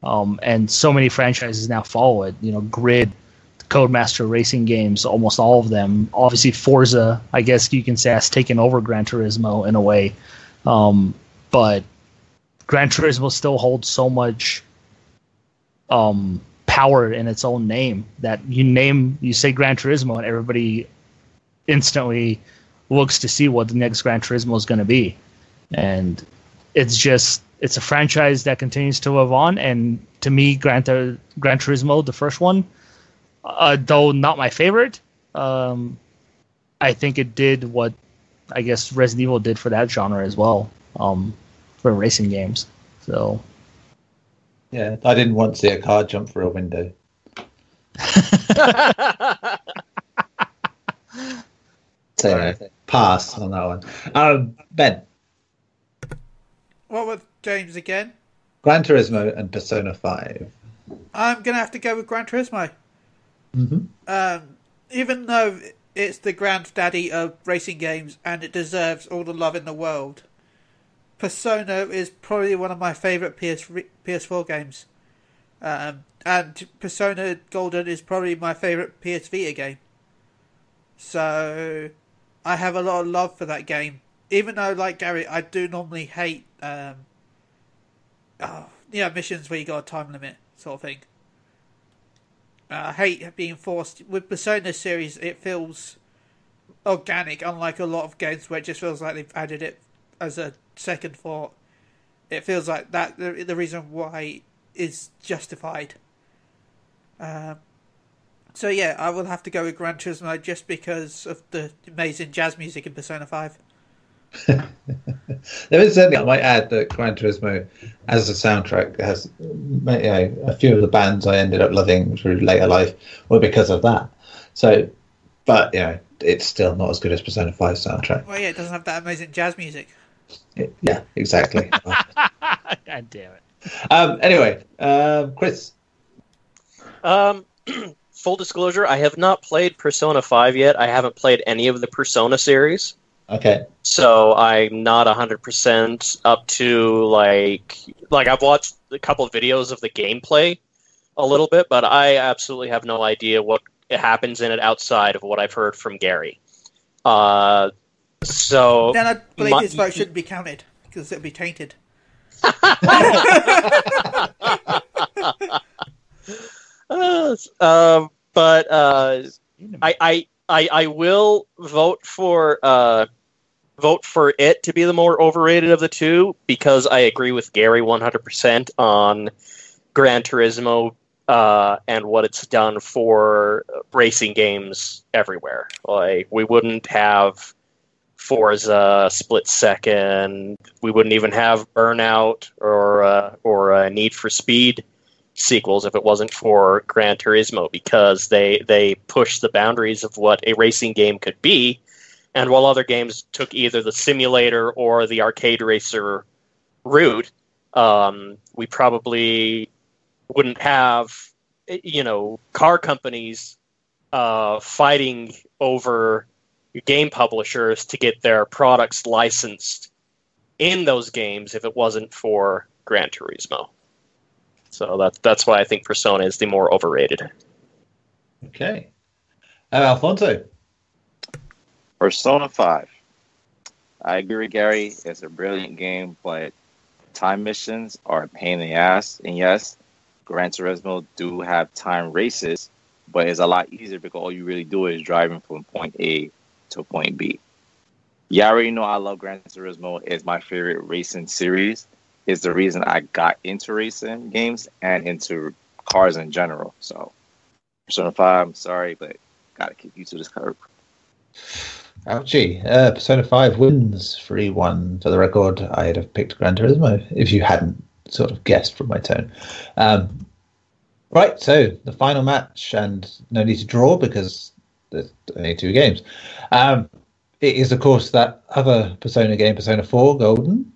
And so many franchises now follow it. Grid, Codemaster Racing games, almost all of them. Obviously, Forza, I guess you can say, has taken over Gran Turismo in a way. But Gran Turismo still holds so much power in its own name that you say Gran Turismo and everybody instantly looks to see what the next Gran Turismo is going to be. And it's a franchise that continues to live on. And to me, Gran Turismo, the first one, though not my favorite, I think it did what I guess Resident Evil did for that genre as well. For racing games. So yeah, I didn't want to see a car jump through a window. So pass on that one. Ben, what was James again? Gran Turismo and Persona 5. I'm gonna have to go with Gran Turismo. Mm-hmm. Even though it's the granddaddy of racing games and it deserves all the love in the world, Persona is probably one of my favourite PS4 games. And Persona Golden is probably my favourite PS Vita game. So I have a lot of love for that game. Even though, like Garri, I do normally hate missions where you got a time limit sort of thing. I hate being forced. With Persona series, it feels organic, unlike a lot of games where it just feels like they've added it as a second thought. It feels like that the reason why is justified. So yeah, I will have to go with Gran Turismo just because of the amazing jazz music in Persona 5. There is something I might add that Gran Turismo, as a soundtrack, has a few of the bands I ended up loving through later life were because of that. So, but it's still not as good as Persona 5 soundtrack. Well, yeah, it doesn't have that amazing jazz music. Yeah, exactly. God damn it. Anyway, Chris. Full disclosure, I have not played Persona 5 yet. I haven't played any of the Persona series. Okay. So I'm not 100% up to like I've watched a couple of videos of the gameplay a little bit, but I absolutely have no idea what happens in it outside of what I've heard from Garri. So then I believe his vote shouldn't be counted because it'll be tainted. But I will vote for it to be the more overrated of the two because I agree with Garri 100% on Gran Turismo and what it's done for racing games everywhere. Like we wouldn't have Forza Split Second, we wouldn't even have Burnout or Need for Speed sequels if it wasn't for Gran Turismo because they pushed the boundaries of what a racing game could be. And while other games took either the simulator or the arcade racer route, we probably wouldn't have, car companies fighting over game publishers to get their products licensed in those games if it wasn't for Gran Turismo. So that's why I think Persona is the more overrated. Okay. Alfonso. Persona 5. I agree with Gary. It's a brilliant game, but time missions are a pain in the ass. And yes, Gran Turismo do have time races, but it's a lot easier because all you really do is driving from point A to point B. You already know I love Gran Turismo. It's my favorite racing series. It's the reason I got into racing games and into cars in general. So, Persona 5, I'm sorry, but gotta kick you to this curb. Ouchie. Persona 5 wins 3-1. For the record, I'd have picked Gran Turismo if you hadn't sort of guessed from my tone. Right, so the final match, and no need to draw because there's only 2 games. It is, of course, that other Persona game, Persona 4 Golden,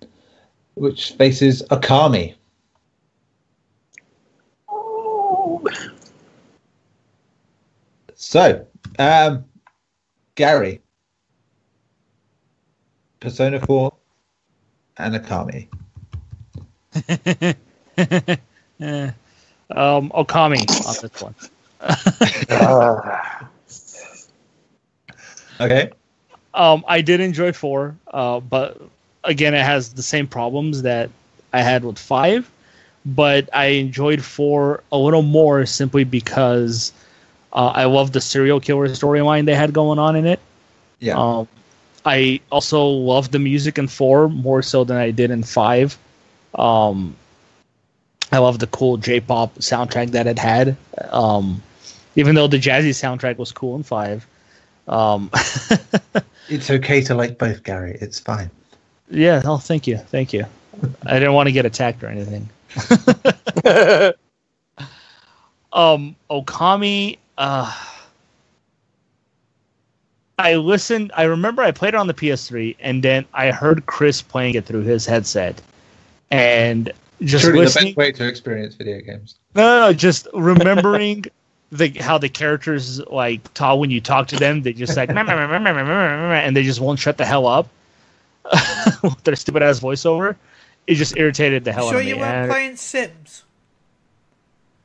which faces Okami. Oh. So, Garri, Persona 4 and Okami. Okami on this one. Okay. I did enjoy 4, but again, it has the same problems that I had with 5. But I enjoyed 4 a little more simply because I love the serial killer storyline they had going on in it. Yeah. I also loved the music in 4 more so than I did in 5. I love the cool J-pop soundtrack that it had. Even though the jazzy soundtrack was cool in 5. It's okay to like both, Garri. It's fine. Yeah, oh, thank you. I didn't want to get attacked or anything. Okami, I remember I played it on the PS3, and then I heard Chris playing it through his headset. And just Truly listening. the best way to experience video games. No, just remembering how the characters like talk when you talk to them. They just like and they just won't shut the hell up with their stupid ass voiceover. It just irritated the hell out of me. Sure, you weren't playing Sims?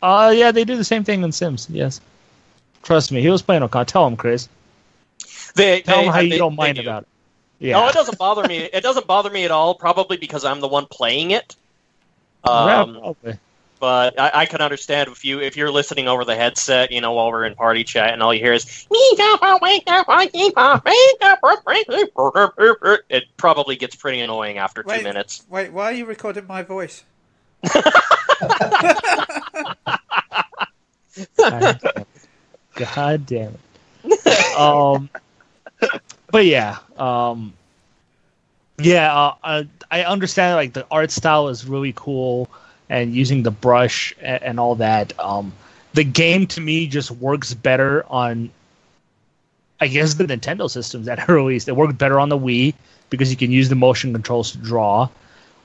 Yeah, they do the same thing in Sims. Yes, trust me. He was playing Okami. Tell him, Chris. Tell him how you don't mind about it. Yeah. No, it doesn't bother me. It doesn't bother me at all. Probably because I'm the one playing it. Probably. But I can understand if you're listening over the headset, while we're in party chat, and all you hear is it probably gets pretty annoying after 2 minutes. Wait, why are you recording my voice? God damn it. But yeah, I understand like the art style is really cool. And using the brush and all that, the game to me just works better on, I guess, the Nintendo systems that are released. It worked better on the Wii because you can use the motion controls to draw.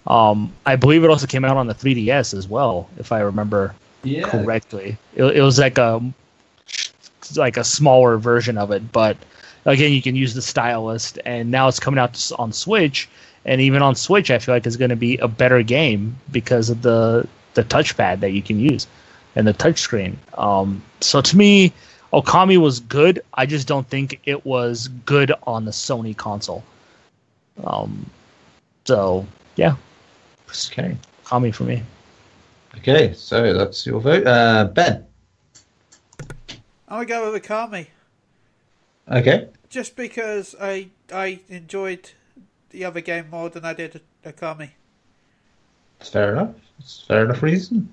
I believe it also came out on the 3DS as well, if I remember correctly. It was like a smaller version of it, but again, you can use the stylus, and now it's coming out on Switch. And even on Switch, I feel like it's going to be a better game because of the touchpad that you can use and the touchscreen. So to me, Okami was good. I just don't think it was good on the Sony console. So, yeah. Okay. Okami for me. Okay, so that's your vote. Ben? I'm going to go with Okami. Okay. Just because I enjoyed the other game more than I did Okami. That's fair enough. It's fair enough reason.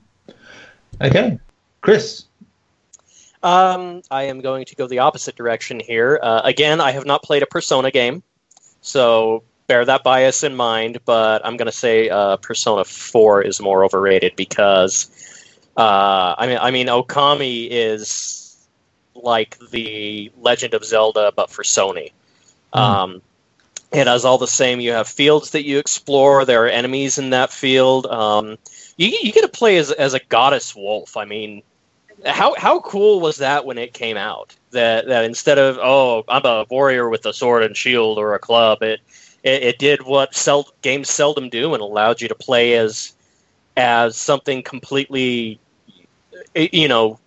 Okay. Chris? I am going to go the opposite direction here. Again, I have not played a Persona game, so bear that bias in mind, but I'm going to say Persona 4 is more overrated because, I mean, Okami is like the Legend of Zelda, but for Sony. It has all the same. You have fields that you explore. There are enemies in that field. You get to play as a goddess wolf. I mean, how cool was that when it came out? That instead of I'm a warrior with a sword and shield or a club, it did what games seldom do and allowed you to play as something completely new.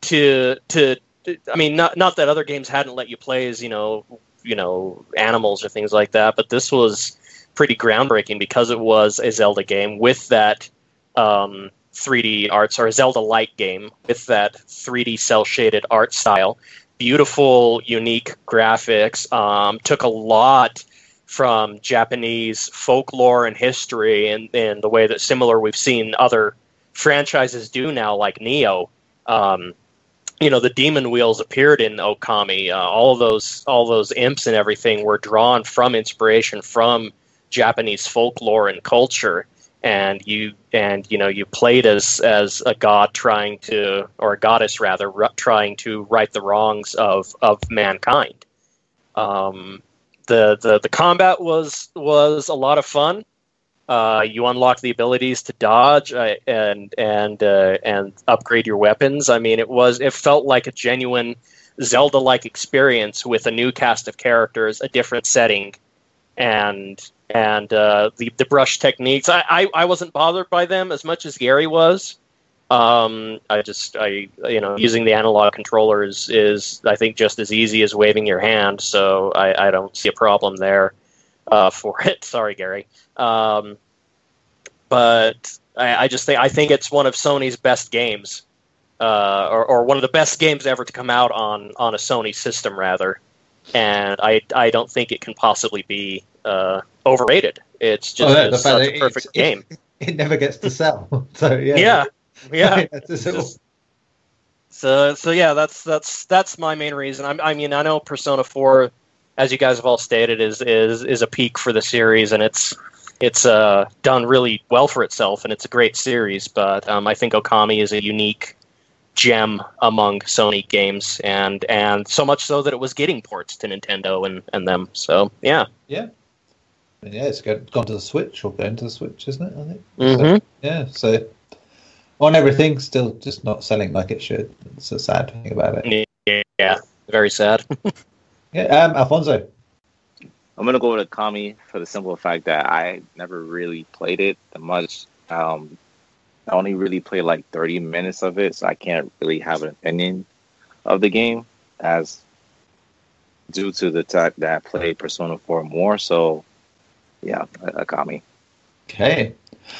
To I mean, not that other games hadn't let you play as animals or things like that, but this was pretty groundbreaking because it was a Zelda game with that 3D arts, or a Zelda-like game with that 3D cel-shaded art style. Beautiful, unique graphics. Took a lot from Japanese folklore and history in the way that similar we've seen other franchises do now, like Neo. The demon wheels appeared in Okami. All those imps and everything were drawn from inspiration from Japanese folklore and culture. And you played as a god or a goddess rather, trying to right the wrongs of mankind. The combat was a lot of fun. You unlock the abilities to dodge and upgrade your weapons. I mean, it felt like a genuine Zelda-like experience with a new cast of characters, a different setting, and the brush techniques. I wasn't bothered by them as much as Garri was. Using the analog controller is I think just as easy as waving your hand, so I don't see a problem there for it. Sorry, Garri. But I think it's one of Sony's best games, or one of the best games ever to come out on a Sony system, rather. And I don't think it can possibly be overrated. It's just such a perfect game. It never gets to sell. So yeah. So yeah, that's my main reason. I mean, I know Persona 4, as you guys have all stated, is a peak for the series, and it's done really well for itself, and it's a great series. But I think Okami is a unique gem among Sony games, and so much so that it was getting ports to Nintendo and them. So yeah. It's gone to the Switch, or going to the Switch, isn't it? I think. Mm-hmm. So on everything, still just not selling like it should. It's a sad thing about it. Yeah, very sad. Yeah, Alfonso. I'm gonna go with Okami for the simple fact that I never really played it that much. I only really played like 30 minutes of it, so I can't really have an opinion of the game, as due to the fact that I played Persona 4 more. So yeah, Okami. Okay.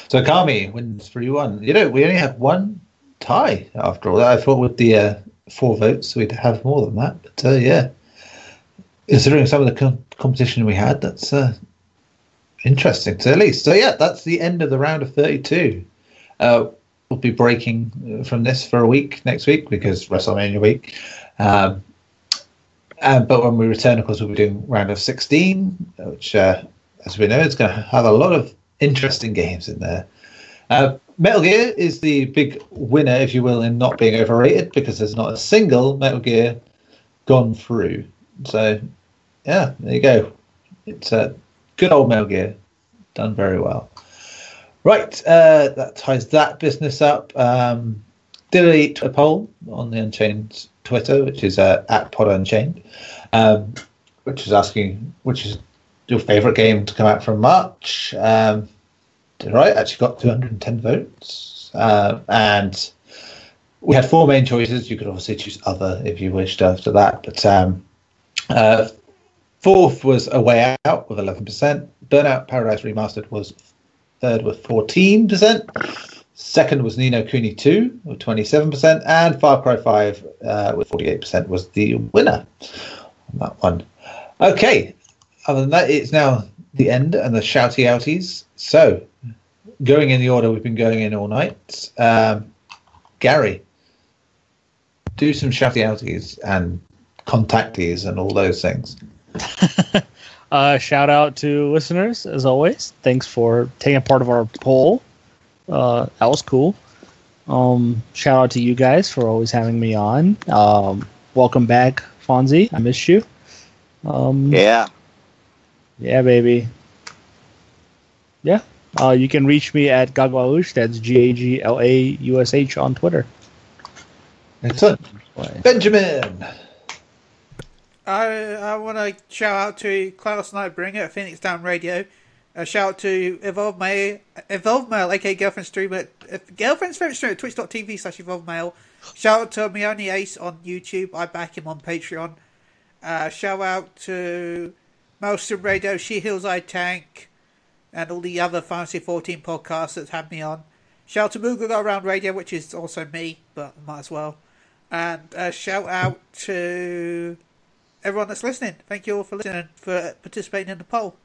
So Okami wins 3-1. We only have one tie after all. I thought with the 4 votes we'd have more than that. But yeah, considering some of the competition we had, that's interesting to say the least. So yeah, that's the end of the round of 32. We'll be breaking from this for a week next week because WrestleMania week. But when we return, of course, we'll be doing round of 16, which, as we know, is going to have a lot of interesting games in there. Metal Gear is the big winner, if you will, in not being overrated, because there's not a single Metal Gear gone through. So, yeah, there you go. It's a good old Metal Gear, done very well. Right, that ties that business up. Delete a poll on the Unchained Twitter, which is at @podunchained, which is asking which is your favourite game to come out from March. Right, actually got 210 votes. And we had 4 main choices. You could obviously choose other if you wished after that. But fourth was A Way Out with 11%. Burnout Paradise Remastered was third with 14%. Second was Ni no Kuni 2 with 27%. And Far Cry 5 with 48% was the winner on that one. Okay. Other than that, it's now the end and the shouty outies. So, going in the order we've been going in all night. Garri, do some shouty outies and contactees and all those things. Shout out to listeners, as always. Thanks for taking part of our poll. That was cool. Shout out to you guys for always having me on. Welcome back, Fonzie. I missed you. Yeah, baby. Yeah. You can reach me at Gaglalush. That's GAGLAUSH on Twitter. Excellent. Benjamin. I want to shout out to Klaus Nightbringer at Phoenix Down Radio. A shout out to Evolve Mail, aka Girlfriend Streamer, Girlfriend's Favorite Streamer, twitch.tv/EvolveMail. Shout out to Mioni Ace on YouTube. I back him on Patreon. Shout out to Maelstrom Radio, She Heals I Tank, and all the other Fantasy 14 podcasts that have me on. Shout out to Moogle Go Around Radio, which is also me, but might as well. And shout out to everyone that's listening. Thank you all for listening and for participating in the poll.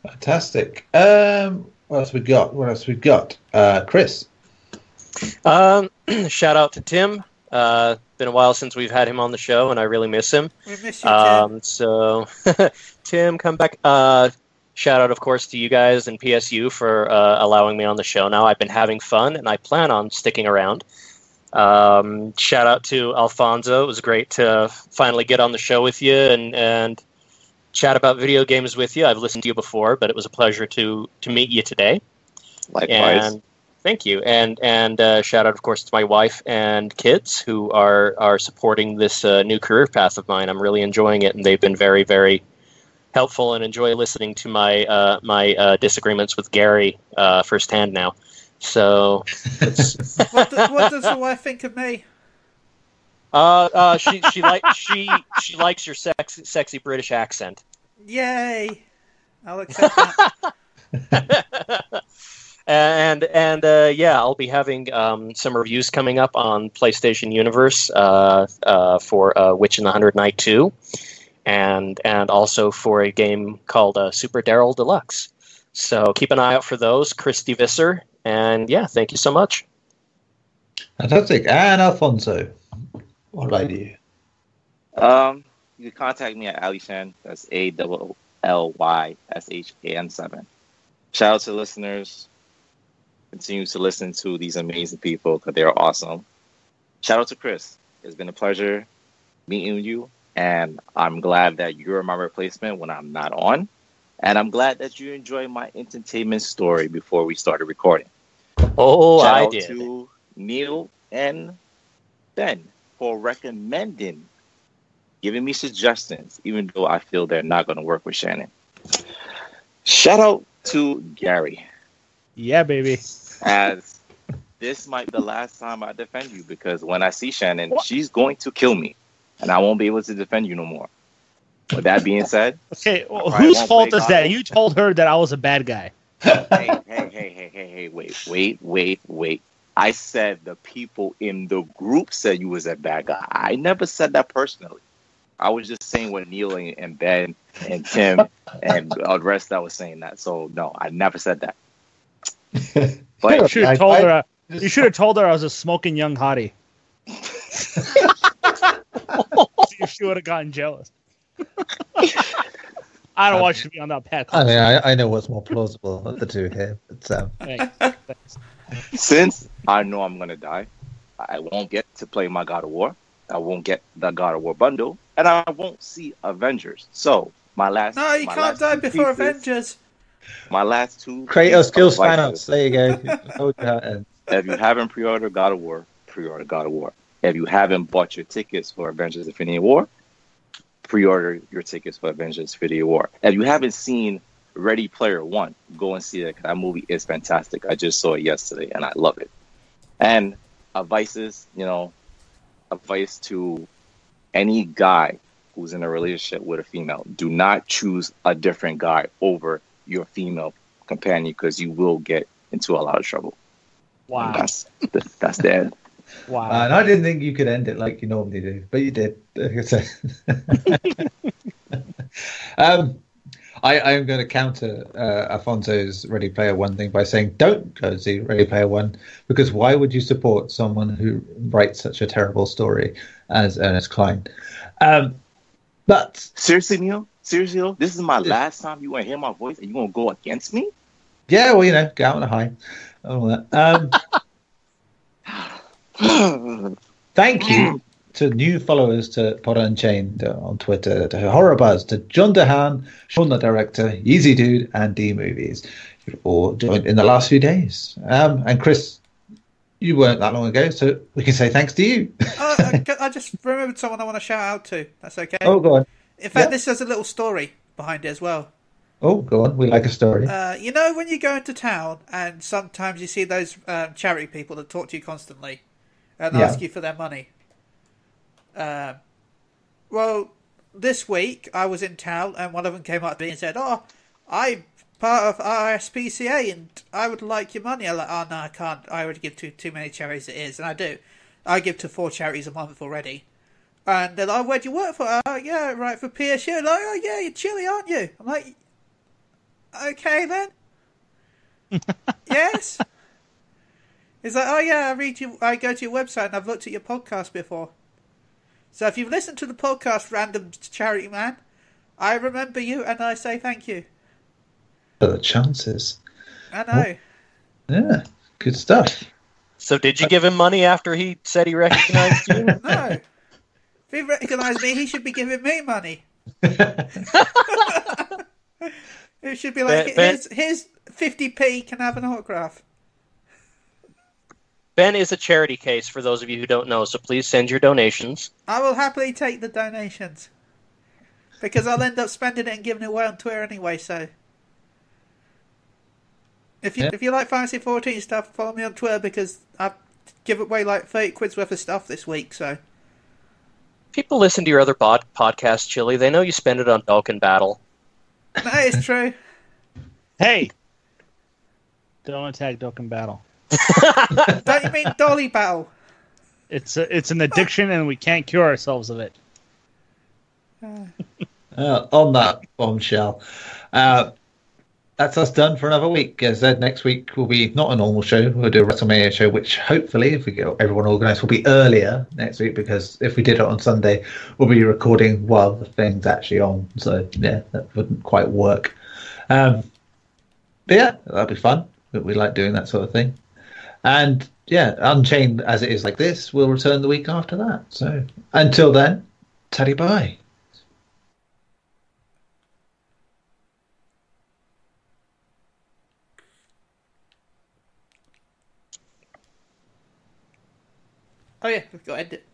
Fantastic. What else we got? Chris. Shout out to Tim. Been a while since we've had him on the show, and I really miss him. We miss you, Tim. So, Tim, come back. Shout out, of course, to you guys and PSU for allowing me on the show now. I've been having fun, and I plan on sticking around. Shout out to Alfonso. It was great to finally get on the show with you and chat about video games with you. I've listened to you before, but it was a pleasure to meet you today. Likewise. And thank you. And shout out, of course, to my wife and kids who are supporting this new career path of mine. I'm really enjoying it, and they've been very, very helpful and enjoy listening to my my disagreements with Garri firsthand now. So, what does the wife think of me? She likes your sexy British accent. Yay! I'll accept that. and yeah, I'll be having some reviews coming up on PlayStation Universe for Witch in the Hundred Knight 2, and also for a game called Super Daryl Deluxe. So keep an eye out for those. Christy Visser, and yeah, thank you so much. Fantastic. And Alfonso, what about you? You can contact me at Alishan. That's ALLYSHAN7. Shout out to listeners. Continue to listen to these amazing people because they're awesome. Shout out to Chris. It's been a pleasure meeting you, and I'm glad that you're my replacement when I'm not on. And I'm glad that you enjoyed my entertainment story before we started recording. Oh, Shout I out did. to Neil and Ben for recommending, giving me suggestions, even though I feel they're not going to work with Shannon. Shout out to Garri, Yeah, baby. as this might be the last time I defend you, because when I see Shannon, she's going to kill me, and I won't be able to defend you no more. With that being said, Okay, well, I whose won't fault play is that? God. You told her that I was a bad guy. hey, wait. I said the people in the group said you was a bad guy. I never said that personally. I was just saying what Neil and Ben and Tim and the rest that was saying that. So no, I never said that. But You should have told her. You should have told her I was a smoking young hottie. See if she would have gotten jealous. I don't want you to be on that path. I mean, I know what's more plausible of the two here, but Thanks. since I know I'm gonna die, I won't get to play my God of War. I won't get the God of War bundle, and I won't see Avengers. So my last. No, you my can't last die two before pieces- Avengers. My last two. Kratos kills advices. Thanos. There you go. Hold your hand. If you haven't pre-ordered God of War, pre-order God of War. If you haven't bought your tickets for Avengers Infinity War, pre-order your tickets for Avengers Infinity War. If you haven't seen Ready Player One, go and see it. That movie is fantastic. I just saw it yesterday, and I love it. And advice to any guy who's in a relationship with a female: do not choose a different guy over your female companion, because you will get into a lot of trouble. Wow. That's the end. Wow. And I didn't think you could end it like you normally do, but you did. I am going to counter Alfonso's Ready Player One thing by saying don't go see Ready Player One, because why would you support someone who writes such a terrible story as Ernest Cline? But Seriously, Neil? This is my last time you want to hear my voice, and you want to go against me? yeah, well, get out on a high. All that. Thank you to new followers to Pod Unchained on Twitter, to Horrorbuzz, to John DeHaan, Sean the Director, Yeezy Dude, and D Movies. You've all joined in the last few days. And Chris, you weren't that long ago, so we can say thanks to you. I just remembered someone I want to shout out to. That's okay. Oh, go on. In fact, Yeah. this has a little story behind it as well. Oh, go on. We like a story. You know when you go into town and sometimes you see those charity people that talk to you constantly and ask you for their money? Well, this week I was in town and one of them came up to me and said, "Oh, I'm part of RSPCA and I would like your money." I'm like, "Oh, no, I can't. I already give too many charities it is." And I do. I give to 4 charities a month already. And they're like, "Where'd you work for?" "Oh, yeah, right, for PSU." Like, "Oh, yeah, you're Chille, aren't you?" I'm like, "Okay, then." Yes. He's like, "Oh, yeah, I go to your website and I've looked at your podcast before. So if you've listened to the podcast, Random Charity Man, I remember you and I say thank you." For the chances. I know. Yeah, good stuff. So did you give him money after he said he recognized you? No. If he recognised me, he should be giving me money. It should be like, here's 50p, can I have an autograph? Ben is a charity case, for those of you who don't know, so please send your donations. I will happily take the donations. Because I'll end up spending it and giving it away on Twitter anyway, so... If you like Fantasy 14 stuff, follow me on Twitter because I've given away like 30 quid's worth of stuff this week, so... People listen to your other podcasts, Chille. They know you spend it on Dolkin Battle. That is true. Hey! Don't attack Dokkan Battle. Don't you mean Dolly Battle? It's an addiction and we can't cure ourselves of it. On that bombshell. That's us done for another week. As I said, next week will be not a normal show. We'll do a WrestleMania show, which hopefully, if we get everyone organised, will be earlier next week, because if we did it on Sunday, we'll be recording while the thing's actually on. So, yeah, that wouldn't quite work. But yeah, that'll be fun. We like doing that sort of thing. And yeah, Unchained, as it is like this, will return the week after that. So until then, taddy bye. Oh yeah, we've got to end it.